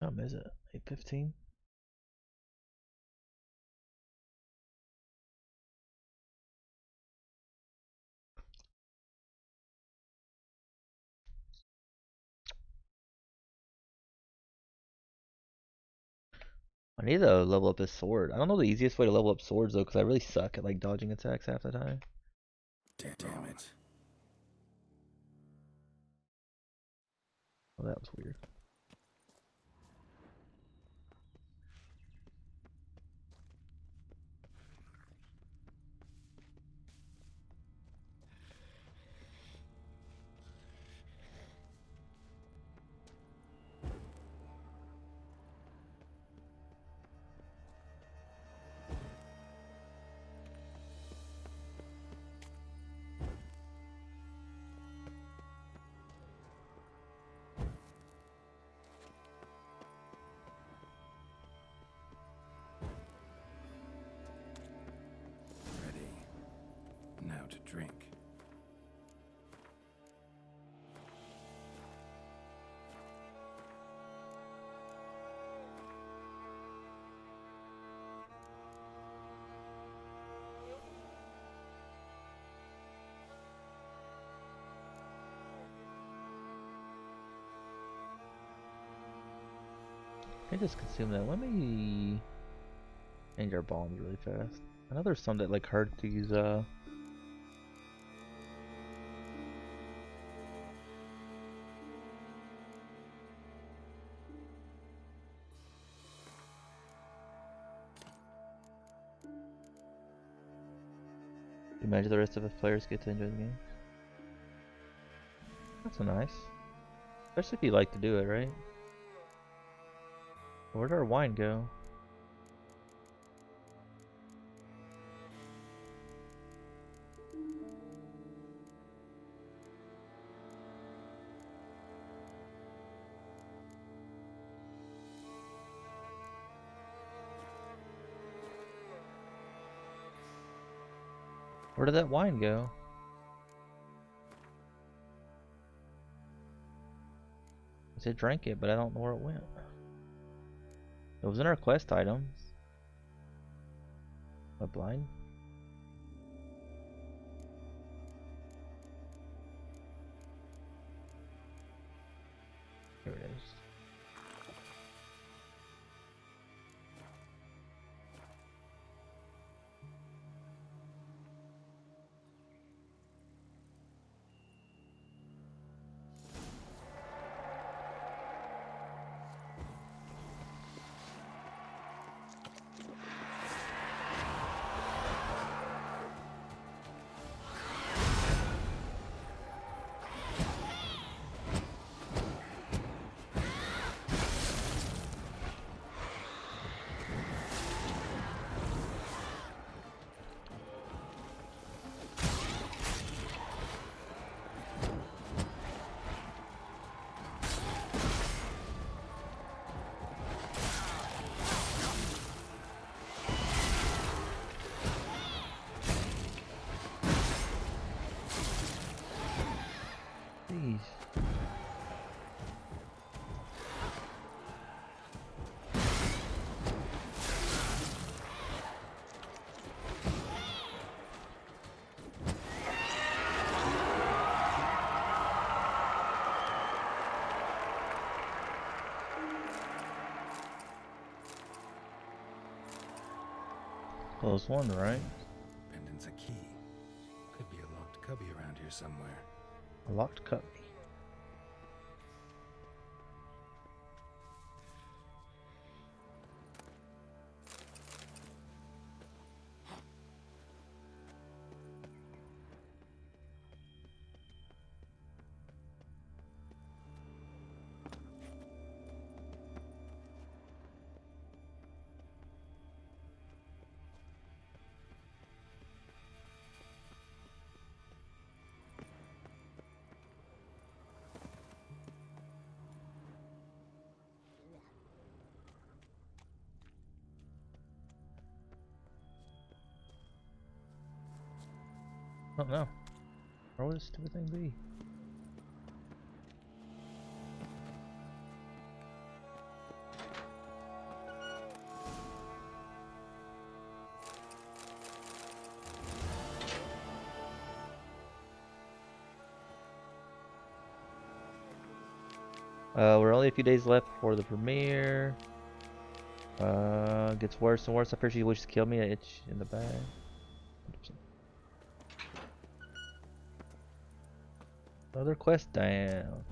What time is it? 8:15? I need to level up this sword. I don't know the easiest way to level up swords though, because I really suck at like dodging attacks half the time. Damn it. Oh, that was weird. Ready. Now to drink. I just consume that. Let me change our bombs really fast. I know there's some that like hurt these imagine the rest of the players get to enjoy the game. That's so nice. Especially if you like to do it, right? Where'd our wine go? Where did that wine go? I said drank it, but I don't know where it went. It was in our quest items. Am I blind? Here it is. Jeez. Close one, right? Pendant's a key. Could be a locked cubby around here somewhere. A locked cubby. I don't know. Where would this stupid thing be? We're only a few days left before the premiere. Gets worse and worse. I appreciate you wishes to kill me. An itch in the bag. 100%. Another quest down.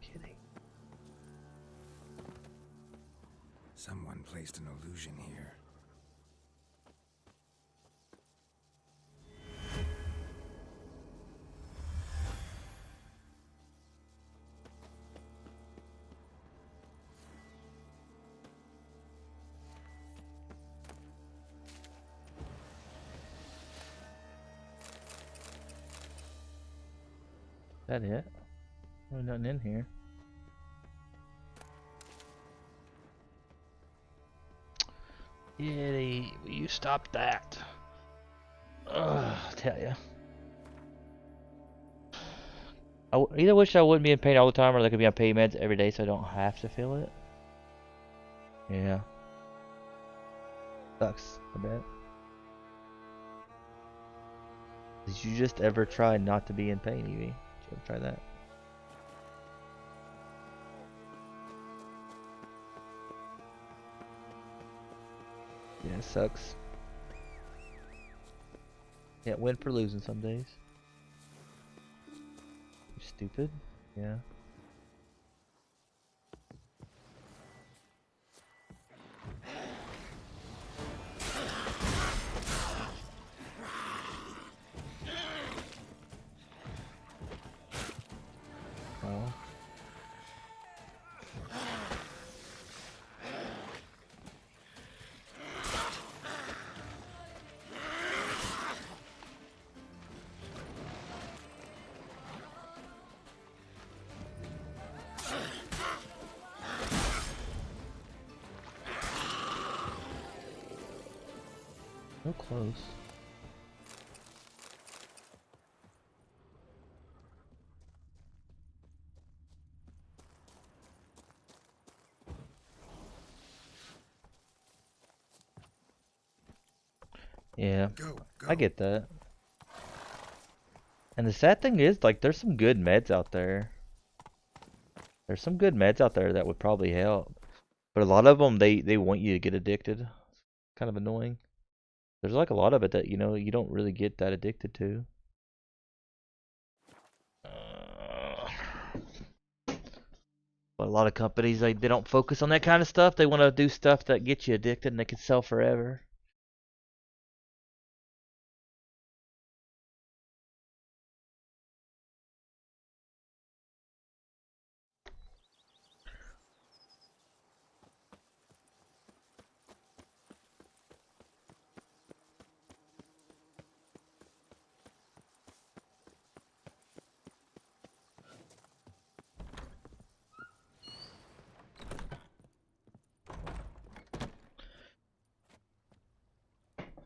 Kidding. Someone placed an illusion here. That it? There's nothing in here. Yeti, will you stop that? Ugh, I tell ya. I either wish I wouldn't be in pain all the time, or I could be on pain meds every day so I don't have to feel it. Yeah. Sucks, I bet. Did you just ever try not to be in pain, Evie? Did you ever try that? Yeah, it sucks. Can't win for losing some days. You stupid. Yeah. Oh. So close. Yeah, I get that. And the sad thing is, like, there's some good meds out there. There's some good meds out there that would probably help. But a lot of them, they want you to get addicted. It's kind of annoying. There's like a lot of it that, you know, you don't really get that addicted to. But a lot of companies, they don't focus on that kind of stuff. They want to do stuff that gets you addicted and they can sell forever.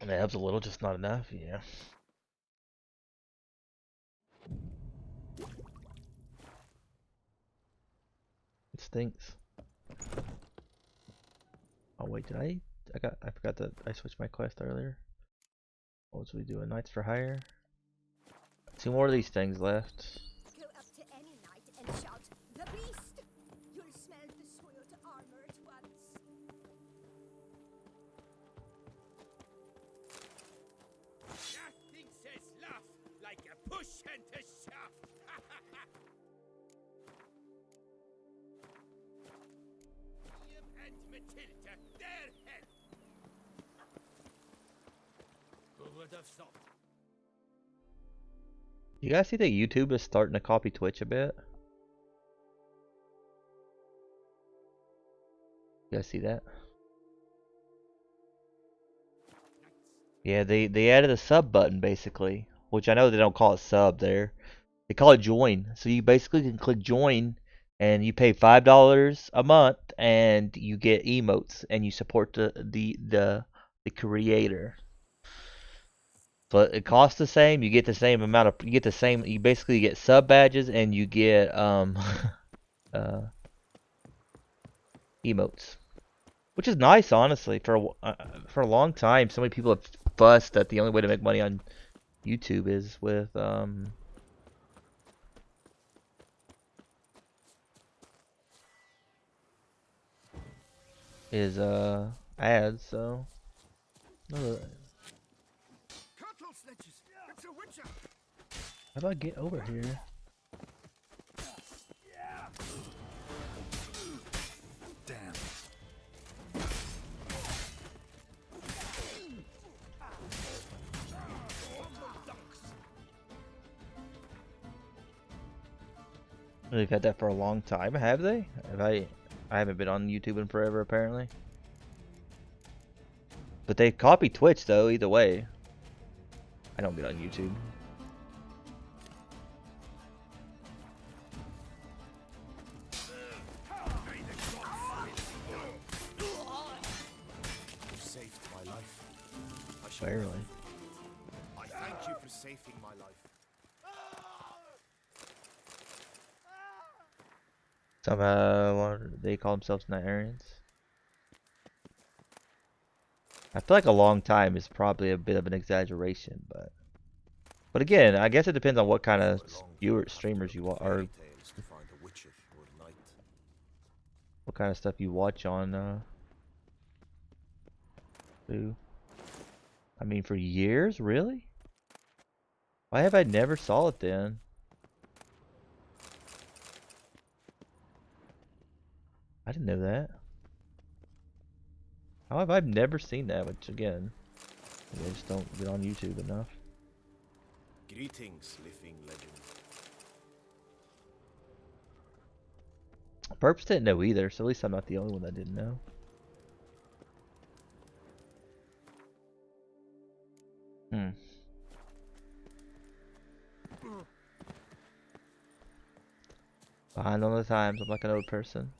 And it helps a little, just not enough, yeah. It stinks. Oh wait, I forgot that I switched my quest earlier. What was we doing? Knights for hire? 2 more of these things left. Go up to any knight and shout, "The beast!" You'll smell the soiled armor at once. That thing says laugh like a push and a shove. William and Matilda, their head. Who would have thought? You guys see that YouTube is starting to copy Twitch a bit? You guys see that? Yeah, they added a sub button basically, which I know they don't call it sub there. They call it join. So you basically can click join and you pay $5 a month and you get emotes and you support the creator. But it costs the same. You get the same amount of. You get the same. You basically get sub badges and you get emotes, which is nice, honestly. For a long time, so many people have fussed that the only way to make money on YouTube is with ads. So. How do I get over here? Damn. They've had that for a long time, have they? I haven't been on YouTube in forever, apparently. But they copy Twitch, though, either way. I don't get on YouTube. Barely. I thank you for saving my life. Somehow, they call themselves Nigerians. I feel like a long time is probably a bit of an exaggeration, but again, I guess it depends on what kind of streamers you are, what kind of stuff you watch on. I mean, for years, really? Why have I never saw it then? I didn't know that. How have I never seen that? Which again, I just don't get on YouTube enough. Greetings, living legend. Perps didn't know either, so at least I'm not the only one that didn't know. Behind on the times, I'm like an old person.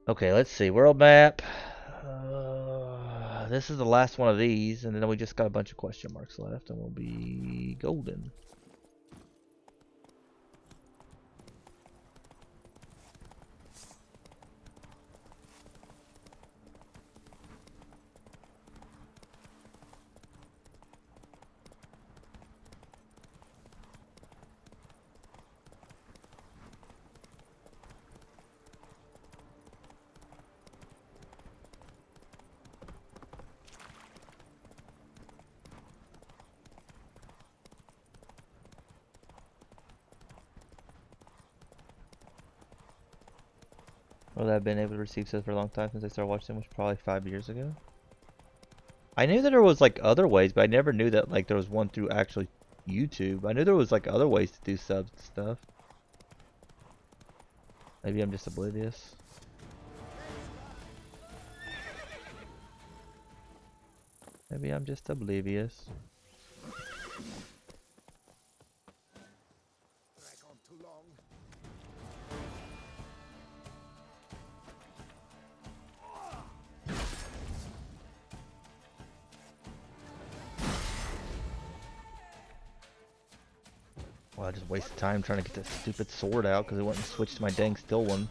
Okay, let's see. World map. This is the last one of these, and then we just got a bunch of question marks left, and we'll be golden. Well, I've been able to receive subs for a long time since I started watching them, which was probably 5 years ago. I knew that there was like other ways, but I never knew that like there was one through actually YouTube. I knew there was like other ways to do subs and stuff. Maybe I'm just oblivious. Maybe I'm just oblivious. Well, I just wasted time trying to get that stupid sword out because it wouldn't switch to my dang still one.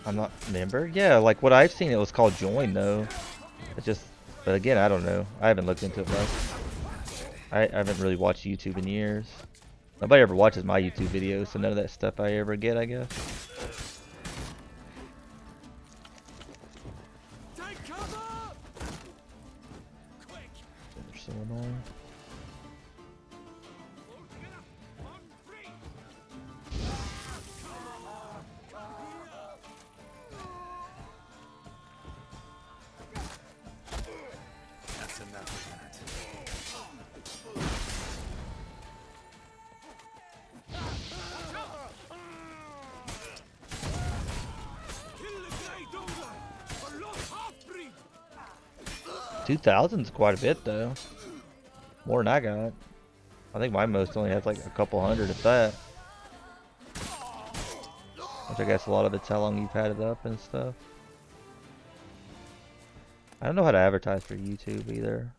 I'm not member. Yeah, like what I've seen, it was called join though. It's just, but again, I don't know. I haven't looked into it much. I haven't really watched YouTube in years. Nobody ever watches my YouTube videos, so none of that stuff I ever get, I guess. They're so annoying. That's enough of that. 2,000's quite a bit though. More than I got. I think my most only has like a couple hundred if that. Which I guess a lot of it's how long you've had it up and stuff. I don't know how to advertise for YouTube either.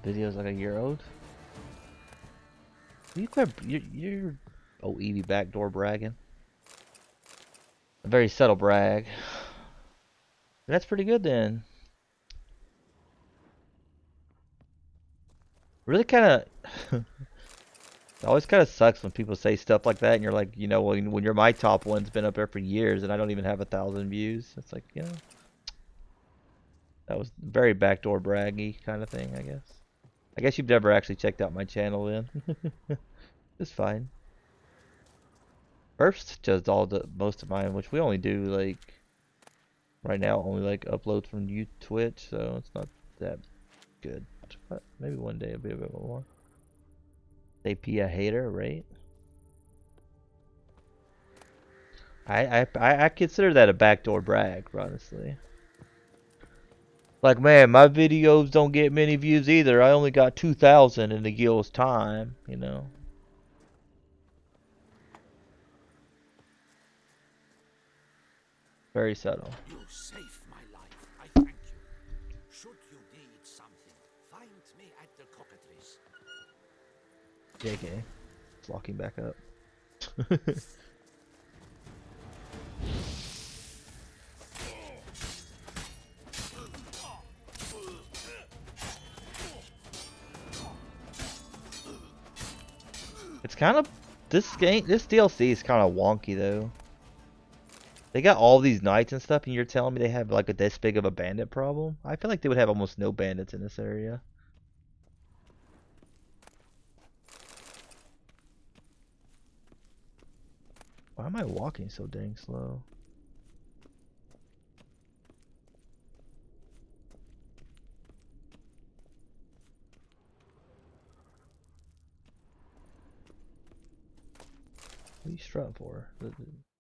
Video's like a year old. You're oh, Eevee backdoor bragging. A very subtle brag. That's pretty good then. Really kind of. It always kind of sucks when people say stuff like that, and you're like, you know, when you're my top one's been up there for years, and I don't even have 1,000 views. It's like, you know, that was very backdoor braggy kind of thing, I guess. I guess you've never actually checked out my channel then. It's fine. First does most of mine, which we only do like right now, only like uploads from Twitch, so it's not that good. But maybe one day it'll be a bit more. They be a hater, right? I consider that a backdoor brag, honestly. Like, man, my videos don't get many views either. I only got 2,000 in the Gil's time, you know. Very subtle. You saved my life. I thank you. Should you need something, find me at the cockatrice. JK. It's locking back up. It's kind of this DLC is kind of wonky though. They got all these knights and stuff, and you're telling me they have like this big of a bandit problem? I feel like they would have almost no bandits in this area. Why am I walking so dang slow? What are you strutting for? I'm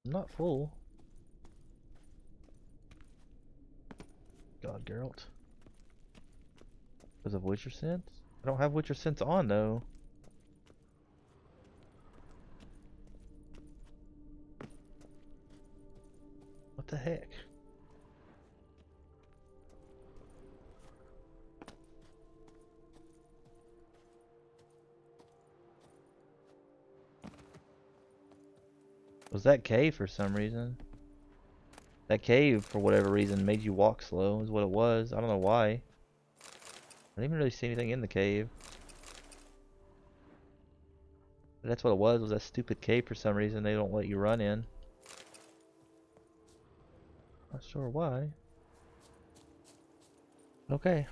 not full. God, Geralt. Because of Witcher Sense? I don't have Witcher Sense on though. What the heck? Was that cave for some reason? That cave, for whatever reason, made you walk slow, is what it was. I don't know why. I didn't even really see anything in the cave. But that's what it was that stupid cave for some reason they don't let you run in. Not sure why. Okay.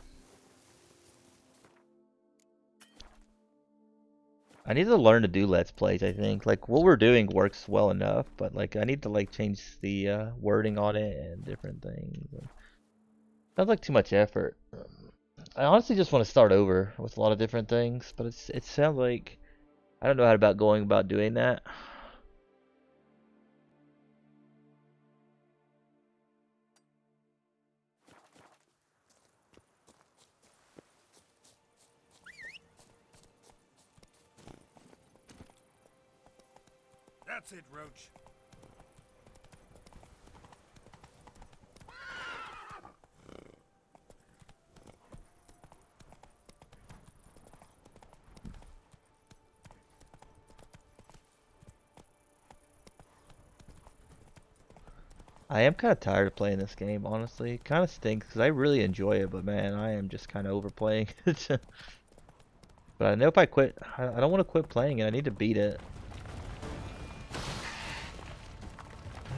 I need to learn to do Let's Plays, I think. Like, what we're doing works well enough, but, like, I need to, like, change the wording on it and different things. Sounds like too much effort. I honestly just want to start over with a lot of different things, but it sounds like I don't know how about going about doing that. That's it, Roach. I am kind of tired of playing this game, honestly. It kind of stinks because I really enjoy it, but man, I am just kind of overplaying it. But I know if I quit, I don't want to quit playing it. I need to beat it.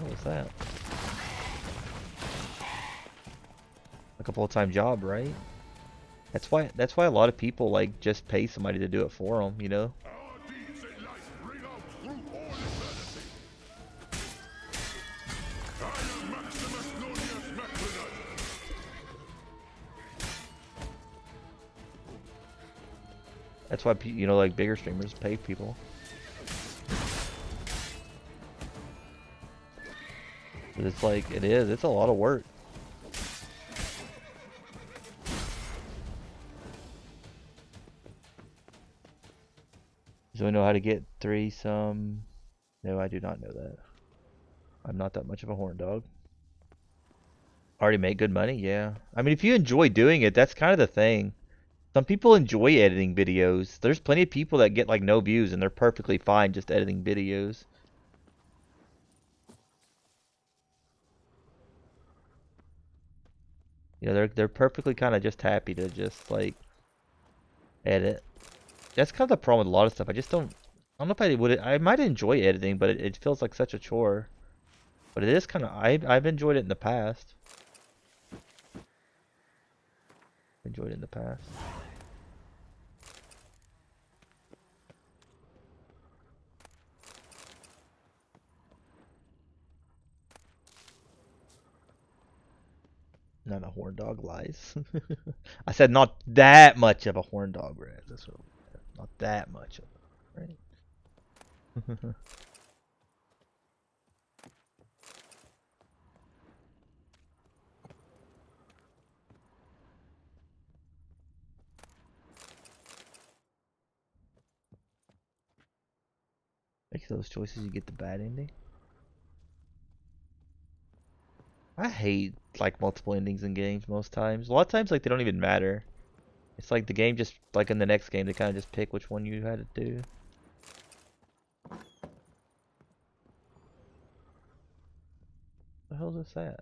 What was that? Like a full-time job, right? That's why a lot of people like just pay somebody to do it for them, you know? That's why, you know, like bigger streamers pay people. But it's like, it's a lot of work. Do I know how to get threesome? No, I do not know that. I'm not that much of a horn dog. Already make good money? Yeah. I mean, if you enjoy doing it, that's kind of the thing. Some people enjoy editing videos. There's plenty of people that get like no views and they're perfectly fine just editing videos. You know, they're perfectly kind of just happy to just like edit. That's kind of the problem with a lot of stuff. I don't know if I would. I might enjoy editing, but it feels like such a chore. But it is kind of. I've enjoyed it in the past. Enjoyed it in the past. Not a horn dog, lies. I said not that much of a horn dog, Raz. That's what, not that much of it, right? Make those choices, you get the bad ending. I hate like multiple endings in games most times. A lot of times like they don't even matter. It's like the game just like in the next game they kind of just pick which one you had to do. this at?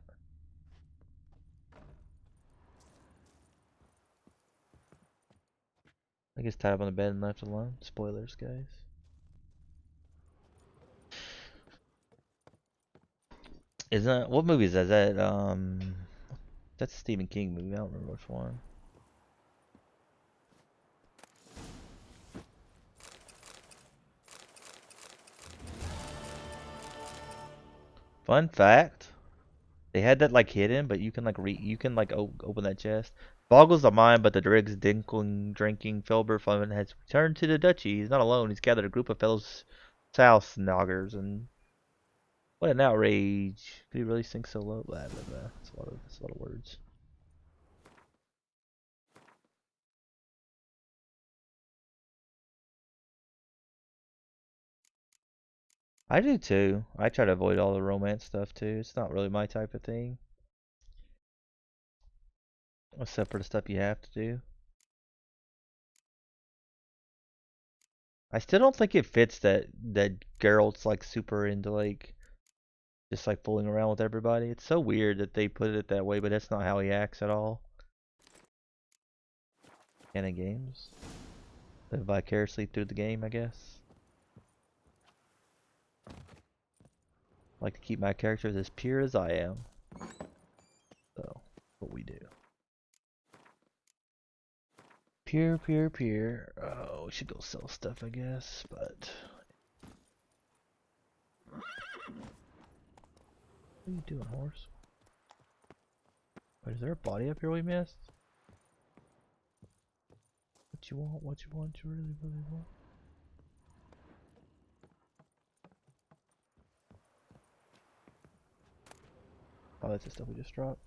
I guess tied up on the bed and left alone. Spoilers, guys. Is that what movie is that? Is that that's a Stephen King movie. I don't remember which one. Fun fact: they had that like hidden, but you can like open that chest. Boggles the mind, but the Driggs drinking Filbert Fleming has returned to the duchy. He's not alone. He's gathered a group of fellow South Snoggers, and what an outrage! Could he really sing so low? Blah blah blah. That's a lot of words. I do too. I try to avoid all the romance stuff too. It's not really my type of thing. Except for the stuff you have to do. I still don't think it fits that Geralt's like super into like just like fooling around with everybody. It's so weird that they put it that way, but that's not how he acts at all. Canon games. Live vicariously through the game, I guess. Like to keep my characters as pure as I am. So, what we do. Pure, pure, pure. Oh, we should go sell stuff, I guess, but... What are you doing, horse? Wait, is there a body up here we missed? What you want, what you want, you really, really want? Oh, that's the stuff we just dropped.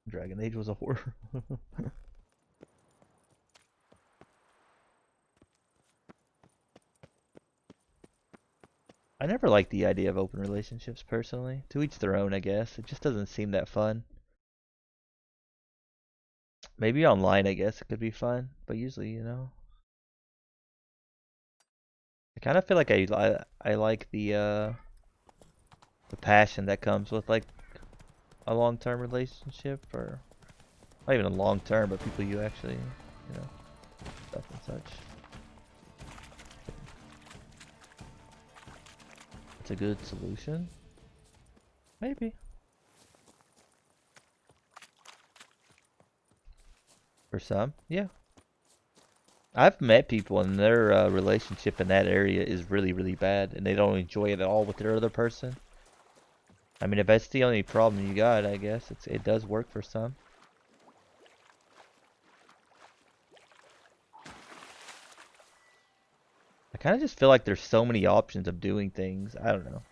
Dragon Age was a horror. I never liked the idea of open relationships personally. To each their own, I guess. It just doesn't seem that fun. Maybe online, I guess it could be fun, but usually, you know. I kind of feel like I like the passion that comes with like a long-term relationship, or not even a long-term, but people you actually, you know, stuff and such. It's a good solution. Maybe. For some, yeah. I've met people and their relationship in that area is really, really bad, and they don't enjoy it at all with their other person. I mean, if that's the only problem you got, I guess it does work for some. I kind of just feel like there's so many options of doing things. I don't know.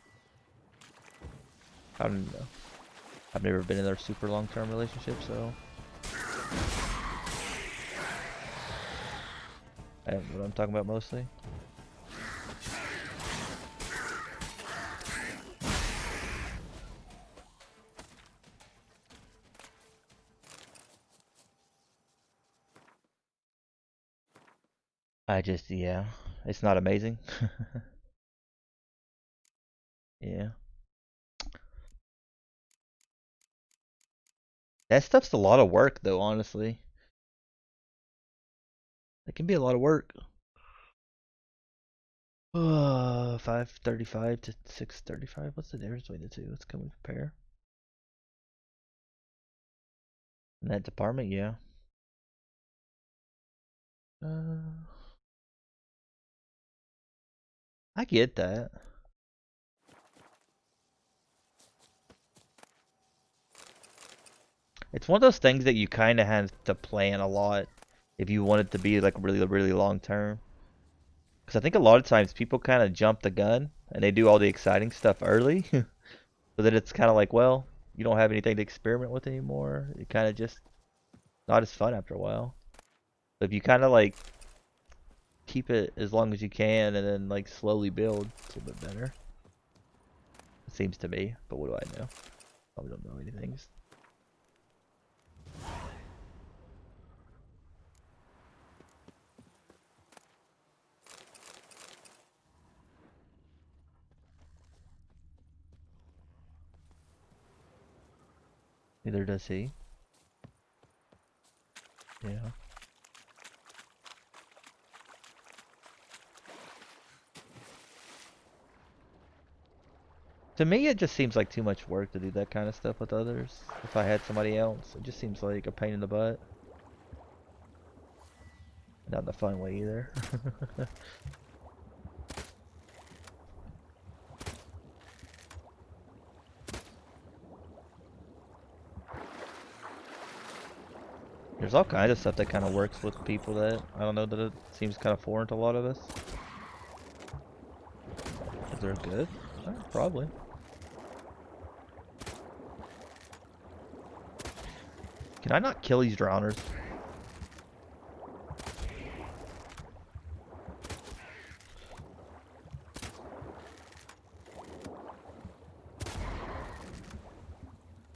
I don't know. I've never been in a super long-term relationship, so I don't know what I'm talking about mostly. Yeah, it's not amazing. Yeah. That stuff's a lot of work, though, honestly. It can be a lot of work. 535 to 635. What's the difference between the two? Let's come and compare. In that department, yeah. I get that. It's one of those things that you kind of have to plan a lot if you want it to be like really, really long term. Because I think a lot of times people kind of jump the gun and they do all the exciting stuff early. So that it's kind of like, well, you don't have anything to experiment with anymore. It kind of just not as fun after a while. But if you kind of like keep it as long as you can and then like slowly build, it's a little bit better. It seems to me, but what do I know? Probably don't know anything. Neither does he. Yeah. To me, it just seems like too much work to do that kind of stuff with others. If I had somebody else, it just seems like a pain in the butt. Not in a fun way either. There's all kinds of stuff that kind of works with people that, I don't know, that it seems kind of foreign to a lot of us. Is there good? Probably. Can I not kill these drowners?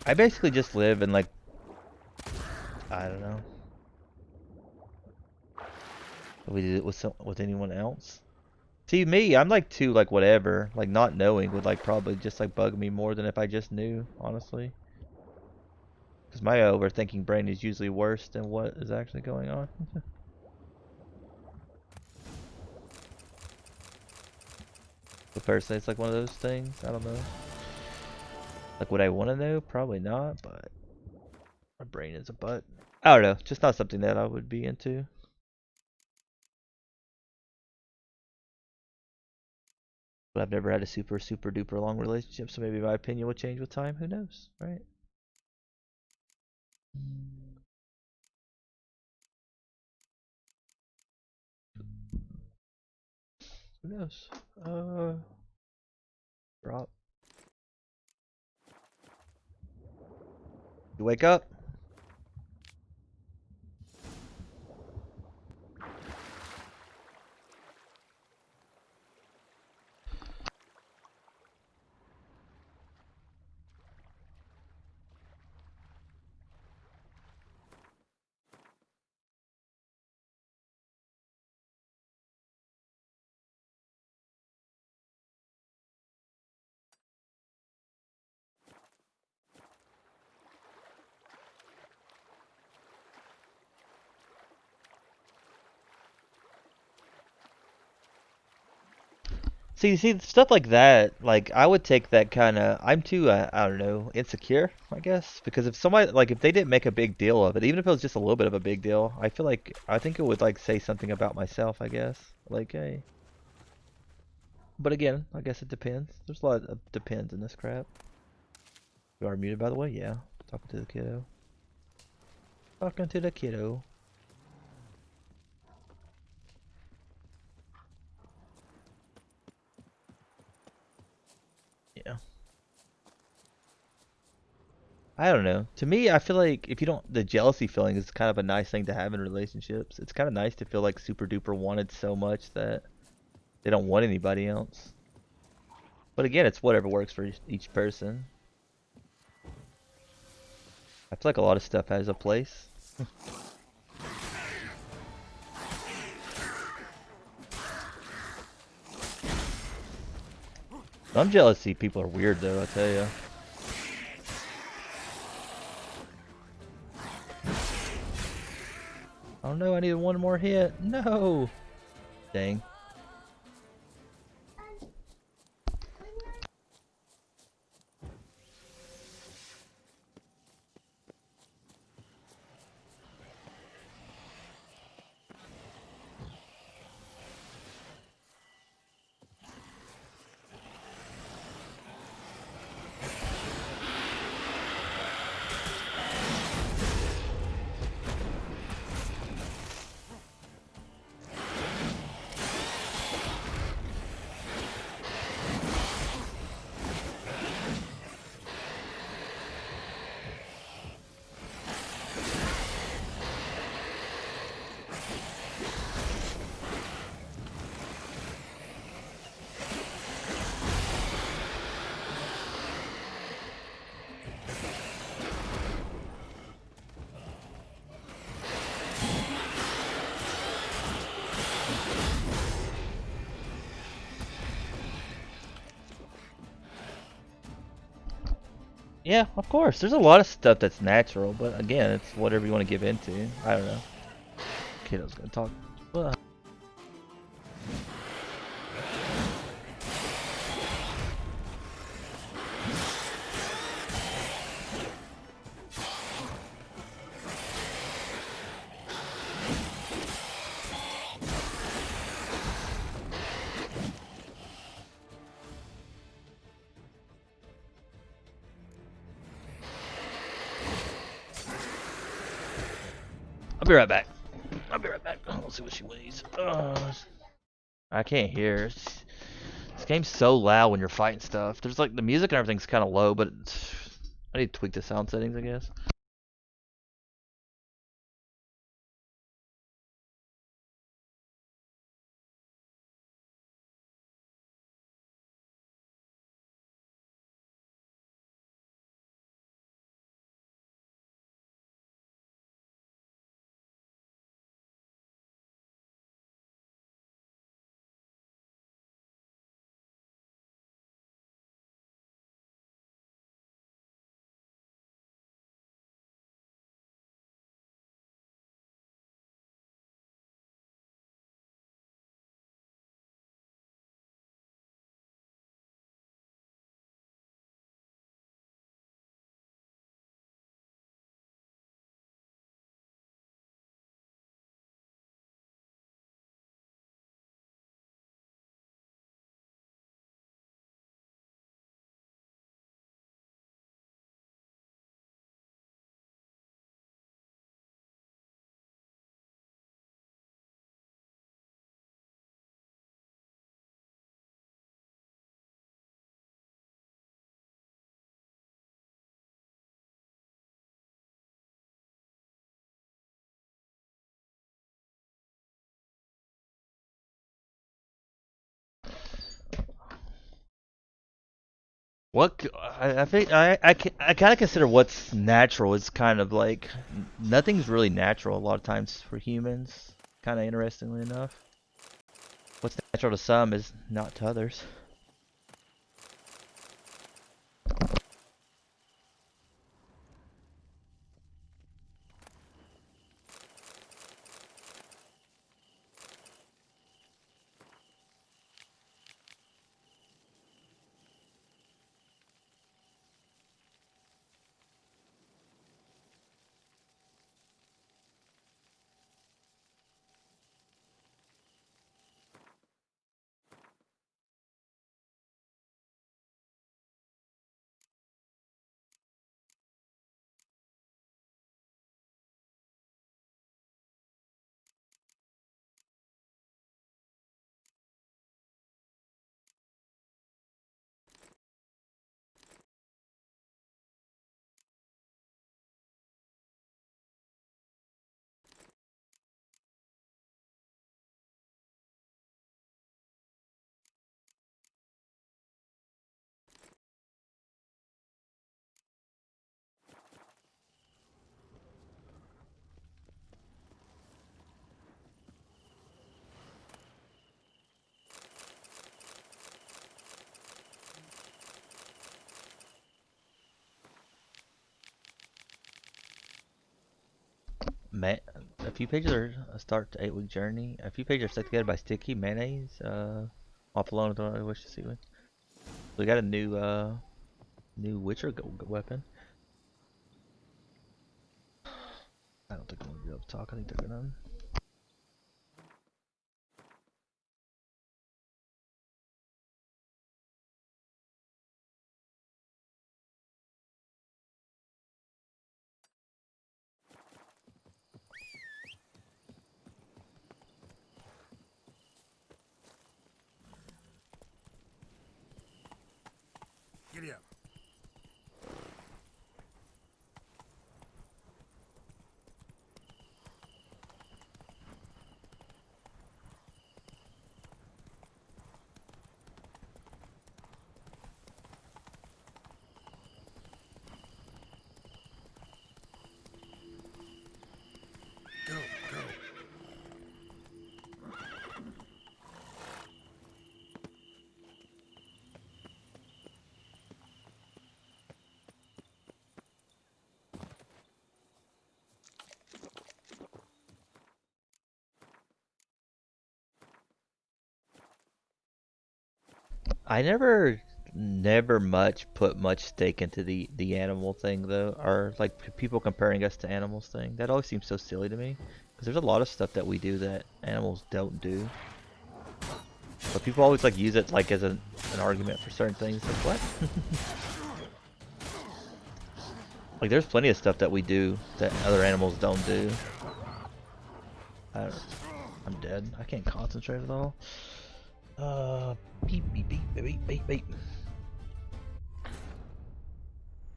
I basically just live in like, I don't know. If we did it with anyone else. See me, I'm like too like whatever. Like not knowing would like probably just like bug me more than if I just knew, honestly. Because my overthinking brain is usually worse than what is actually going on. But personally, it's like one of those things. I don't know. Like, would I want to know? Probably not, but my brain is a butt. I don't know. Just not something that I would be into. But I've never had a super duper long relationship, so maybe my opinion will change with time. Who knows, right? Who knows? Drop. You wake up. See, stuff like that, like, I would take that kind of, I'm too, I don't know, insecure, I guess, because if somebody, like, if they didn't make a big deal of it, even if it was just a little bit of a big deal, I feel like, I think it would, like, say something about myself, I guess, like, hey. But again, I guess it depends. There's a lot of depends in this crap. You are muted, by the way? Yeah. Talking to the kiddo. Talking to the kiddo. Yeah. I don't know. To me, I feel like if you don't, the jealousy feeling is kind of a nice thing to have in relationships. It's kind of nice to feel like super duper wanted so much that they don't want anybody else. But again, it's whatever works for each person. I feel like a lot of stuff has a place. Some jealousy people are weird though, I tell ya. Oh no, I needed one more hit. No! Dang. Yeah, of course. There's a lot of stuff that's natural, but again, it's whatever you want to give into. I don't know. Kiddo's gonna talk. Well, I'll be right back. I'll be right back. Let's see what she weighs. I can't hear. This game's so loud when you're fighting stuff. There's like the music and everything's kind of low, but I need to tweak the sound settings, I guess. I think I kind of consider what's natural is kind of like nothing's really natural a lot of times for humans. Kind of interestingly enough, what's natural to some is not to others. A few pages are a start to 8-week journey. A few pages are stuck together by sticky mayonnaise. Off alone with what I wish to see with. We got a new Witcher weapon. I don't think I'm gonna be able to talk. I think they're gonna. Giddy up. Go, go. I never much put much stake into the animal thing though, or like people comparing us to animals thing. That always seems so silly to me, because there's a lot of stuff that we do that animals don't do. But people always like use it like as an argument for certain things. Like what? Like there's plenty of stuff that we do that other animals don't do. I'm dead. I can't concentrate at all. Beep beep beep beep beep beep.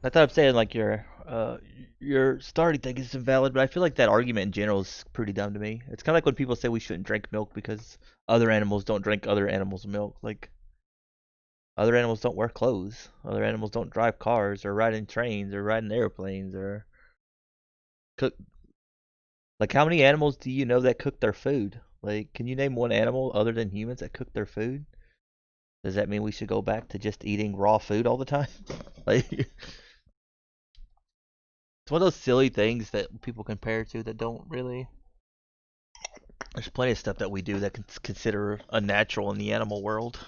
That's what I'm saying. Like your starting thing is invalid, but I feel like that argument in general is pretty dumb to me. It's kind of like when people say we shouldn't drink milk because other animals don't drink other animals' milk. Like other animals don't wear clothes. Other animals don't drive cars or ride in trains or ride in airplanes or cook. Like how many animals do you know that cook their food? Like, can you name one animal other than humans that cook their food? Does that mean we should go back to just eating raw food all the time? Like, it's one of those silly things that people compare to that don't really. There's plenty of stuff that we do that can consider unnatural in the animal world.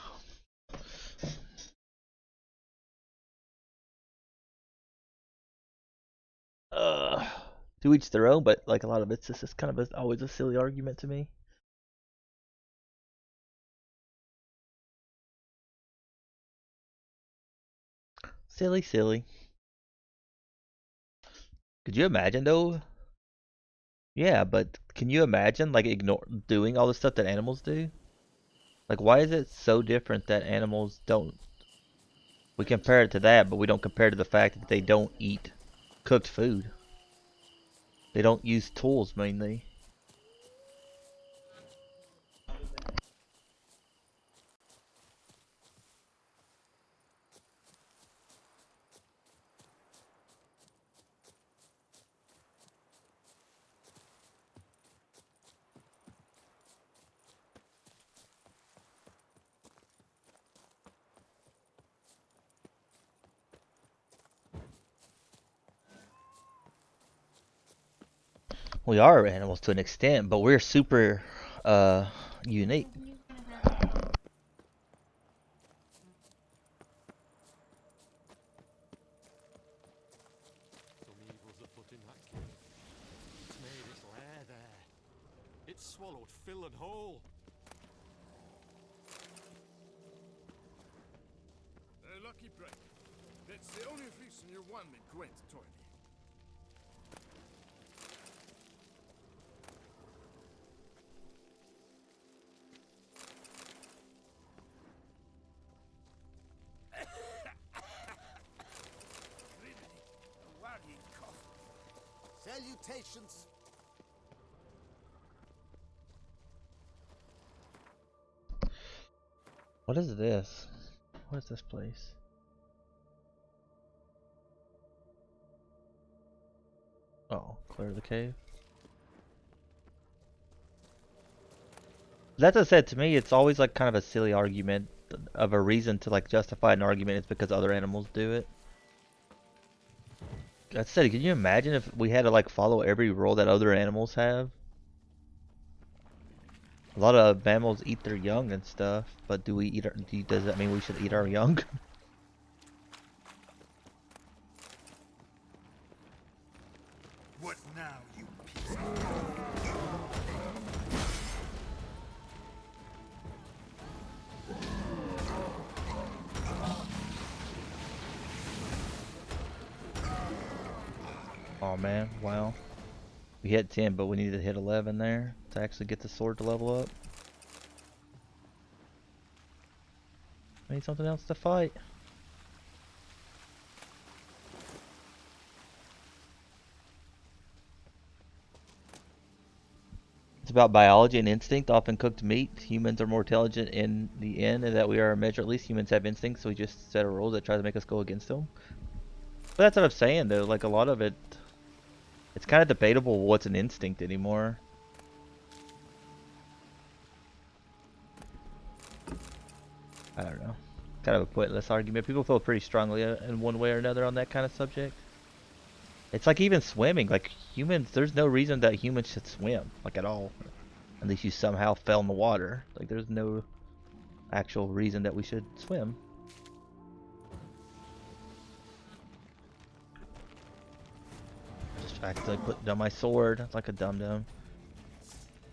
To each their own, but like a lot of it's just kind of always a silly argument to me. Silly, silly. Could you imagine though? Yeah, but can you imagine like doing all the stuff that animals do? Like why is it so different that animals don't? We compare it to that, but we don't compare it to the fact that they don't eat cooked food. They don't use tools mainly. We are animals to an extent, but we're super unique. Some evil's afoot in that cave. It's made its lair there. It's swallowed Phil and whole. Lucky break. That's the only reason you won the Gwent tourney. Salutations. What is this? What is this place? Oh, clear the cave. That just said to me, it's always like kind of a silly argument of a reason to like justify an argument is because other animals do it. That said, can you imagine if we had to like follow every rule that other animals have? A lot of mammals eat their young and stuff, but do we eat our, does that mean we should eat our young? What now, you piece of... Oh man, wow. We hit 10, but we need to hit 11 there to actually get the sword to level up. I need something else to fight. It's about biology and instinct, often cooked meat. Humans are more intelligent in the end, and that we are a measure. At least humans have instincts, so we just set a rule that tries to make us go against them. But that's what I'm saying, though. Like, a lot of it, it's kind of debatable what's an instinct anymore. I don't know. Kind of a pointless argument. People feel pretty strongly in one way or another on that kind of subject. It's like even swimming. Like humans, there's no reason that humans should swim, like at all. Unless you somehow fell in the water. Like there's no... actual reason that we should swim. Just accidentally put down my sword like a dum-dum.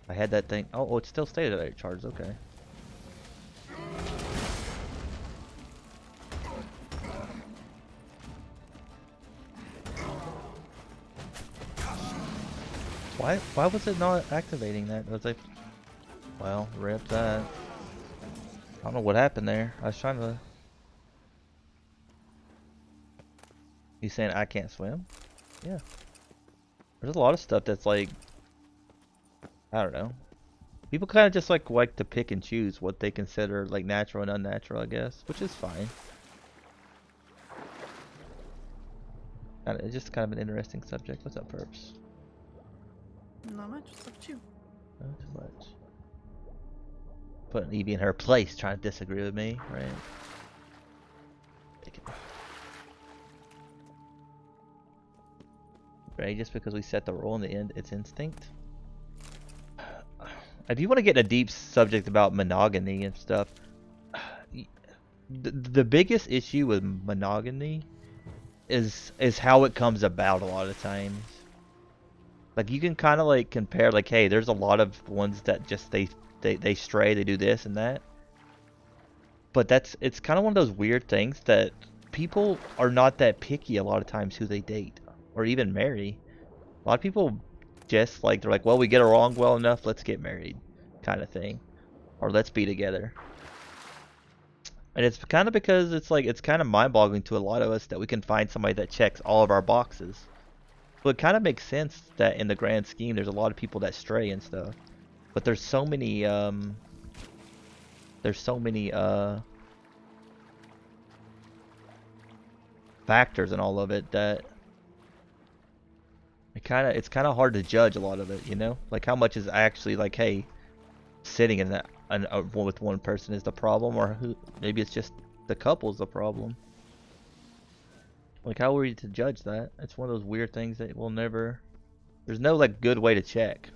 I had that thing. Oh, it still stayed at 8 charges. Okay. Why was it not activating that? Was I? Well, rip that. I don't know what happened there. I was trying to. You saying I can't swim? Yeah. There's a lot of stuff that's like, I don't know. People kind of just like to pick and choose what they consider like natural and unnatural, I guess, which is fine. It's just kind of an interesting subject. What's up, Perps? Not much. What's up with you? Not too much. Putting Evie in her place, trying to disagree with me, right? Right, just because we set the rule in the end, it's instinct. If you want to get in a deep subject about monogamy and stuff, the biggest issue with monogamy is how it comes about a lot of times. Like you can kind of like compare, like, hey, there's a lot of ones that just they stray, they do this and that. But it's kind of one of those weird things that people are not that picky a lot of times who they date or even marry. A lot of people just like, they're like, well, we get along well enough, let's get married, kind of thing, or let's be together. And it's kind of because it's like, it's kind of mind-boggling to a lot of us that we can find somebody that checks all of our boxes. So it kind of makes sense that in the grand scheme, there's a lot of people that stray and stuff. But there's so many factors in all of it that it's kind of hard to judge a lot of it, you know? Like how much is actually like, hey, sitting in that with one person is the problem, or maybe it's just the couple's the problem. Like how are we to judge that? It's one of those weird things that we'll never, there's no like good way to check.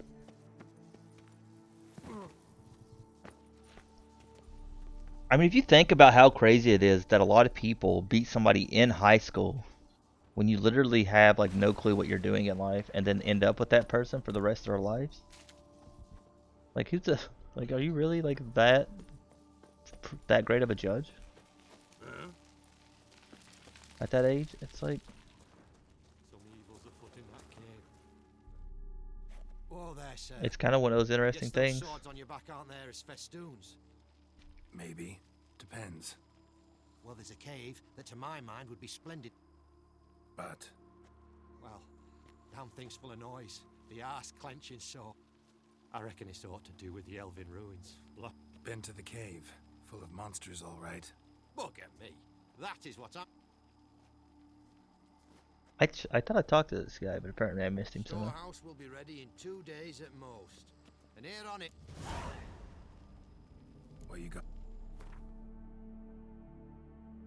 I mean, if you think about how crazy it is that a lot of people beat somebody in high school when you literally have like no clue what you're doing in life and then end up with that person for the rest of their lives. Like like, are you really like that great of a judge? At that age, it's like some evils afoot in that cave. Whoa there, sir. It's kind of one of those interesting things. Swords on your back aren't there as festoons? Maybe. Depends. Well, there's a cave that to my mind would be splendid. But well, damn thing's full of noise. The arse clenching so. I reckon it's aught to do with the elven ruins. Been to the cave. Full of monsters, all right. Bug at me. That is what I thought I talked to this guy, but apparently I missed him somewhere. Storehouse will be ready in 2 days at most. And here on it. What you got?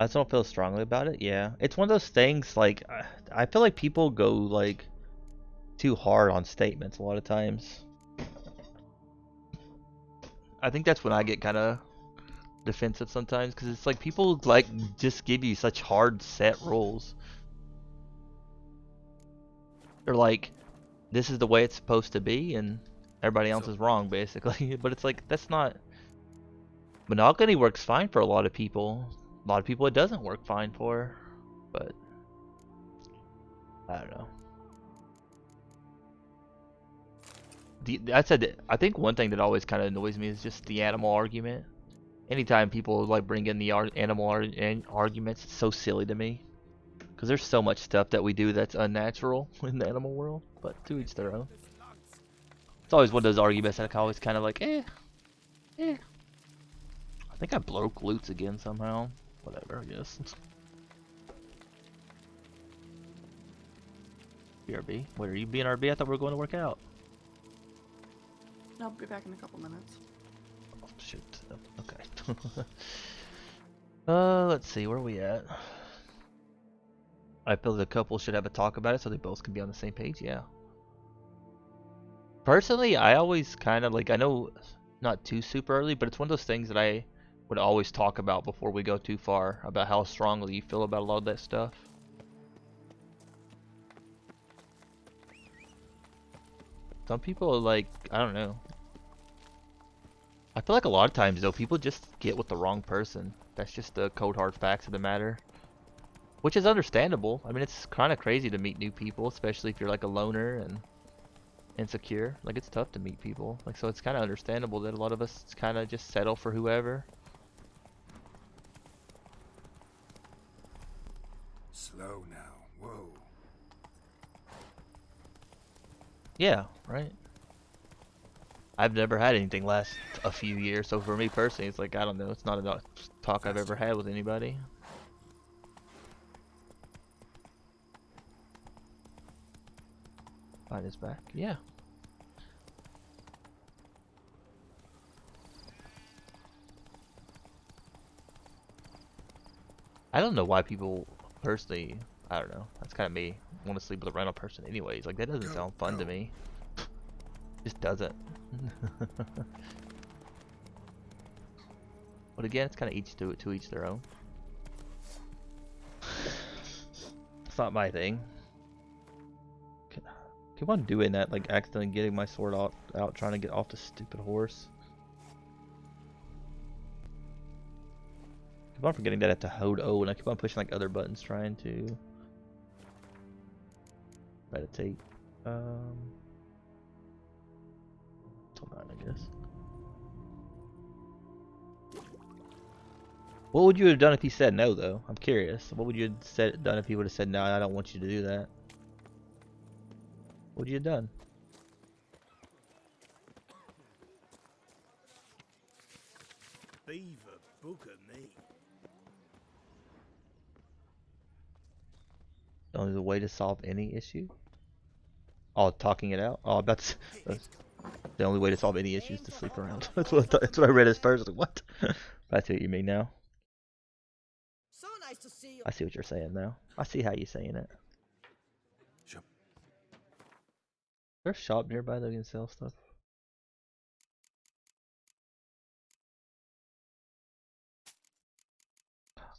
I just don't feel strongly about it. Yeah, it's one of those things. Like I feel like people go like too hard on statements a lot of times. I think that's when I get kind of defensive sometimes, because it's like people like just give you such hard set rules. They're like, this is the way it's supposed to be, and everybody else is wrong, basically. But it's like, that's not... Monogamy works fine for a lot of people. A lot of people it doesn't work fine for. But... I don't know. I think one thing that always kind of annoys me is just the animal argument. Anytime people like bring in the animal arguments, it's so silly to me. Because there's so much stuff that we do that's unnatural in the animal world, but to each their own. It's always one of those arguments that I always kind of like, I think I broke loots again somehow. Whatever, I guess. BRB? Wait, are you BRB? I thought we were going to work out. I'll be back in a couple minutes. Oh, shoot. Okay. Let's see, where are we at? I feel the couple should have a talk about it so they both can be on the same page, yeah. Personally, I always kind of like, I know not too super early, but it's one of those things that I would always talk about before we go too far, about how strongly you feel about a lot of that stuff. Some people are like, I don't know. I feel like a lot of times though, people just get with the wrong person. That's just the cold hard facts of the matter. Which is understandable. I mean, it's kind of crazy to meet new people, especially if you're like a loner and insecure. Like, it's tough to meet people. Like, so it's kind of understandable that a lot of us kind of just settle for whoever. Slow now. Whoa. Yeah, right. I've never had anything last a few years, so for me personally, it's like, I don't know, it's not a talk I've ever had with anybody. Find his back, yeah. I don't know why people personally, I don't know, that's kind of me, want to sleep with a rental person anyways. Like, that doesn't sound fun to me. Just doesn't. But again, it's kind of each to each their own. It's not my thing. Keep on doing that, like accidentally getting my sword out trying to get off the stupid horse. Keep on forgetting that I have to hold O, and I keep on pushing like other buttons trying to meditate. Till 9, I guess. What would you have done if he said no, though? I'm curious. What would you have done if he would have said no? I don't want you to do that. What would you have done? Beaver booger me. Only the way to solve any issue? Oh, talking it out? Oh, that's the only way to solve any issue is to sleep around. That's what I read as first. Like, what? I see what you mean now. So nice to see you. I see what you're saying now. I see how you're saying it. Sure. There's a shop nearby that can sell stuff.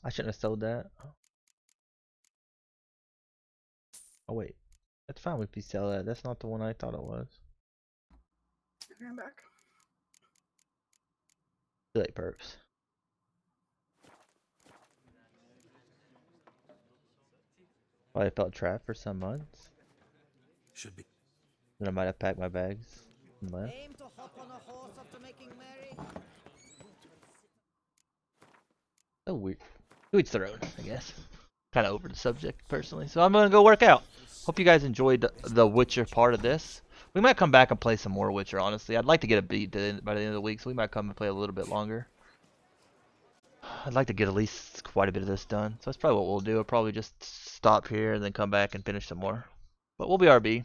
I shouldn't have sold that. Oh wait, that's fine if you sell that. That's not the one I thought it was. I'm back. Too late, perps. I felt trapped for some months. Should be. Then I might have packed my bags and left. Aim to hop on a horse after making merry. Oh, weird. To each their own, I guess. Kind of over the subject personally, so I'm gonna go work out. Hope you guys enjoyed the Witcher part of this. We might come back and play some more Witcher. Honestly, I'd like to get a beat by the end of the week, so we might come and play a little bit longer. I'd like to get at least quite a bit of this done, so that's probably what we'll do. I'll probably just stop here and then come back and finish some more. But we'll be RB.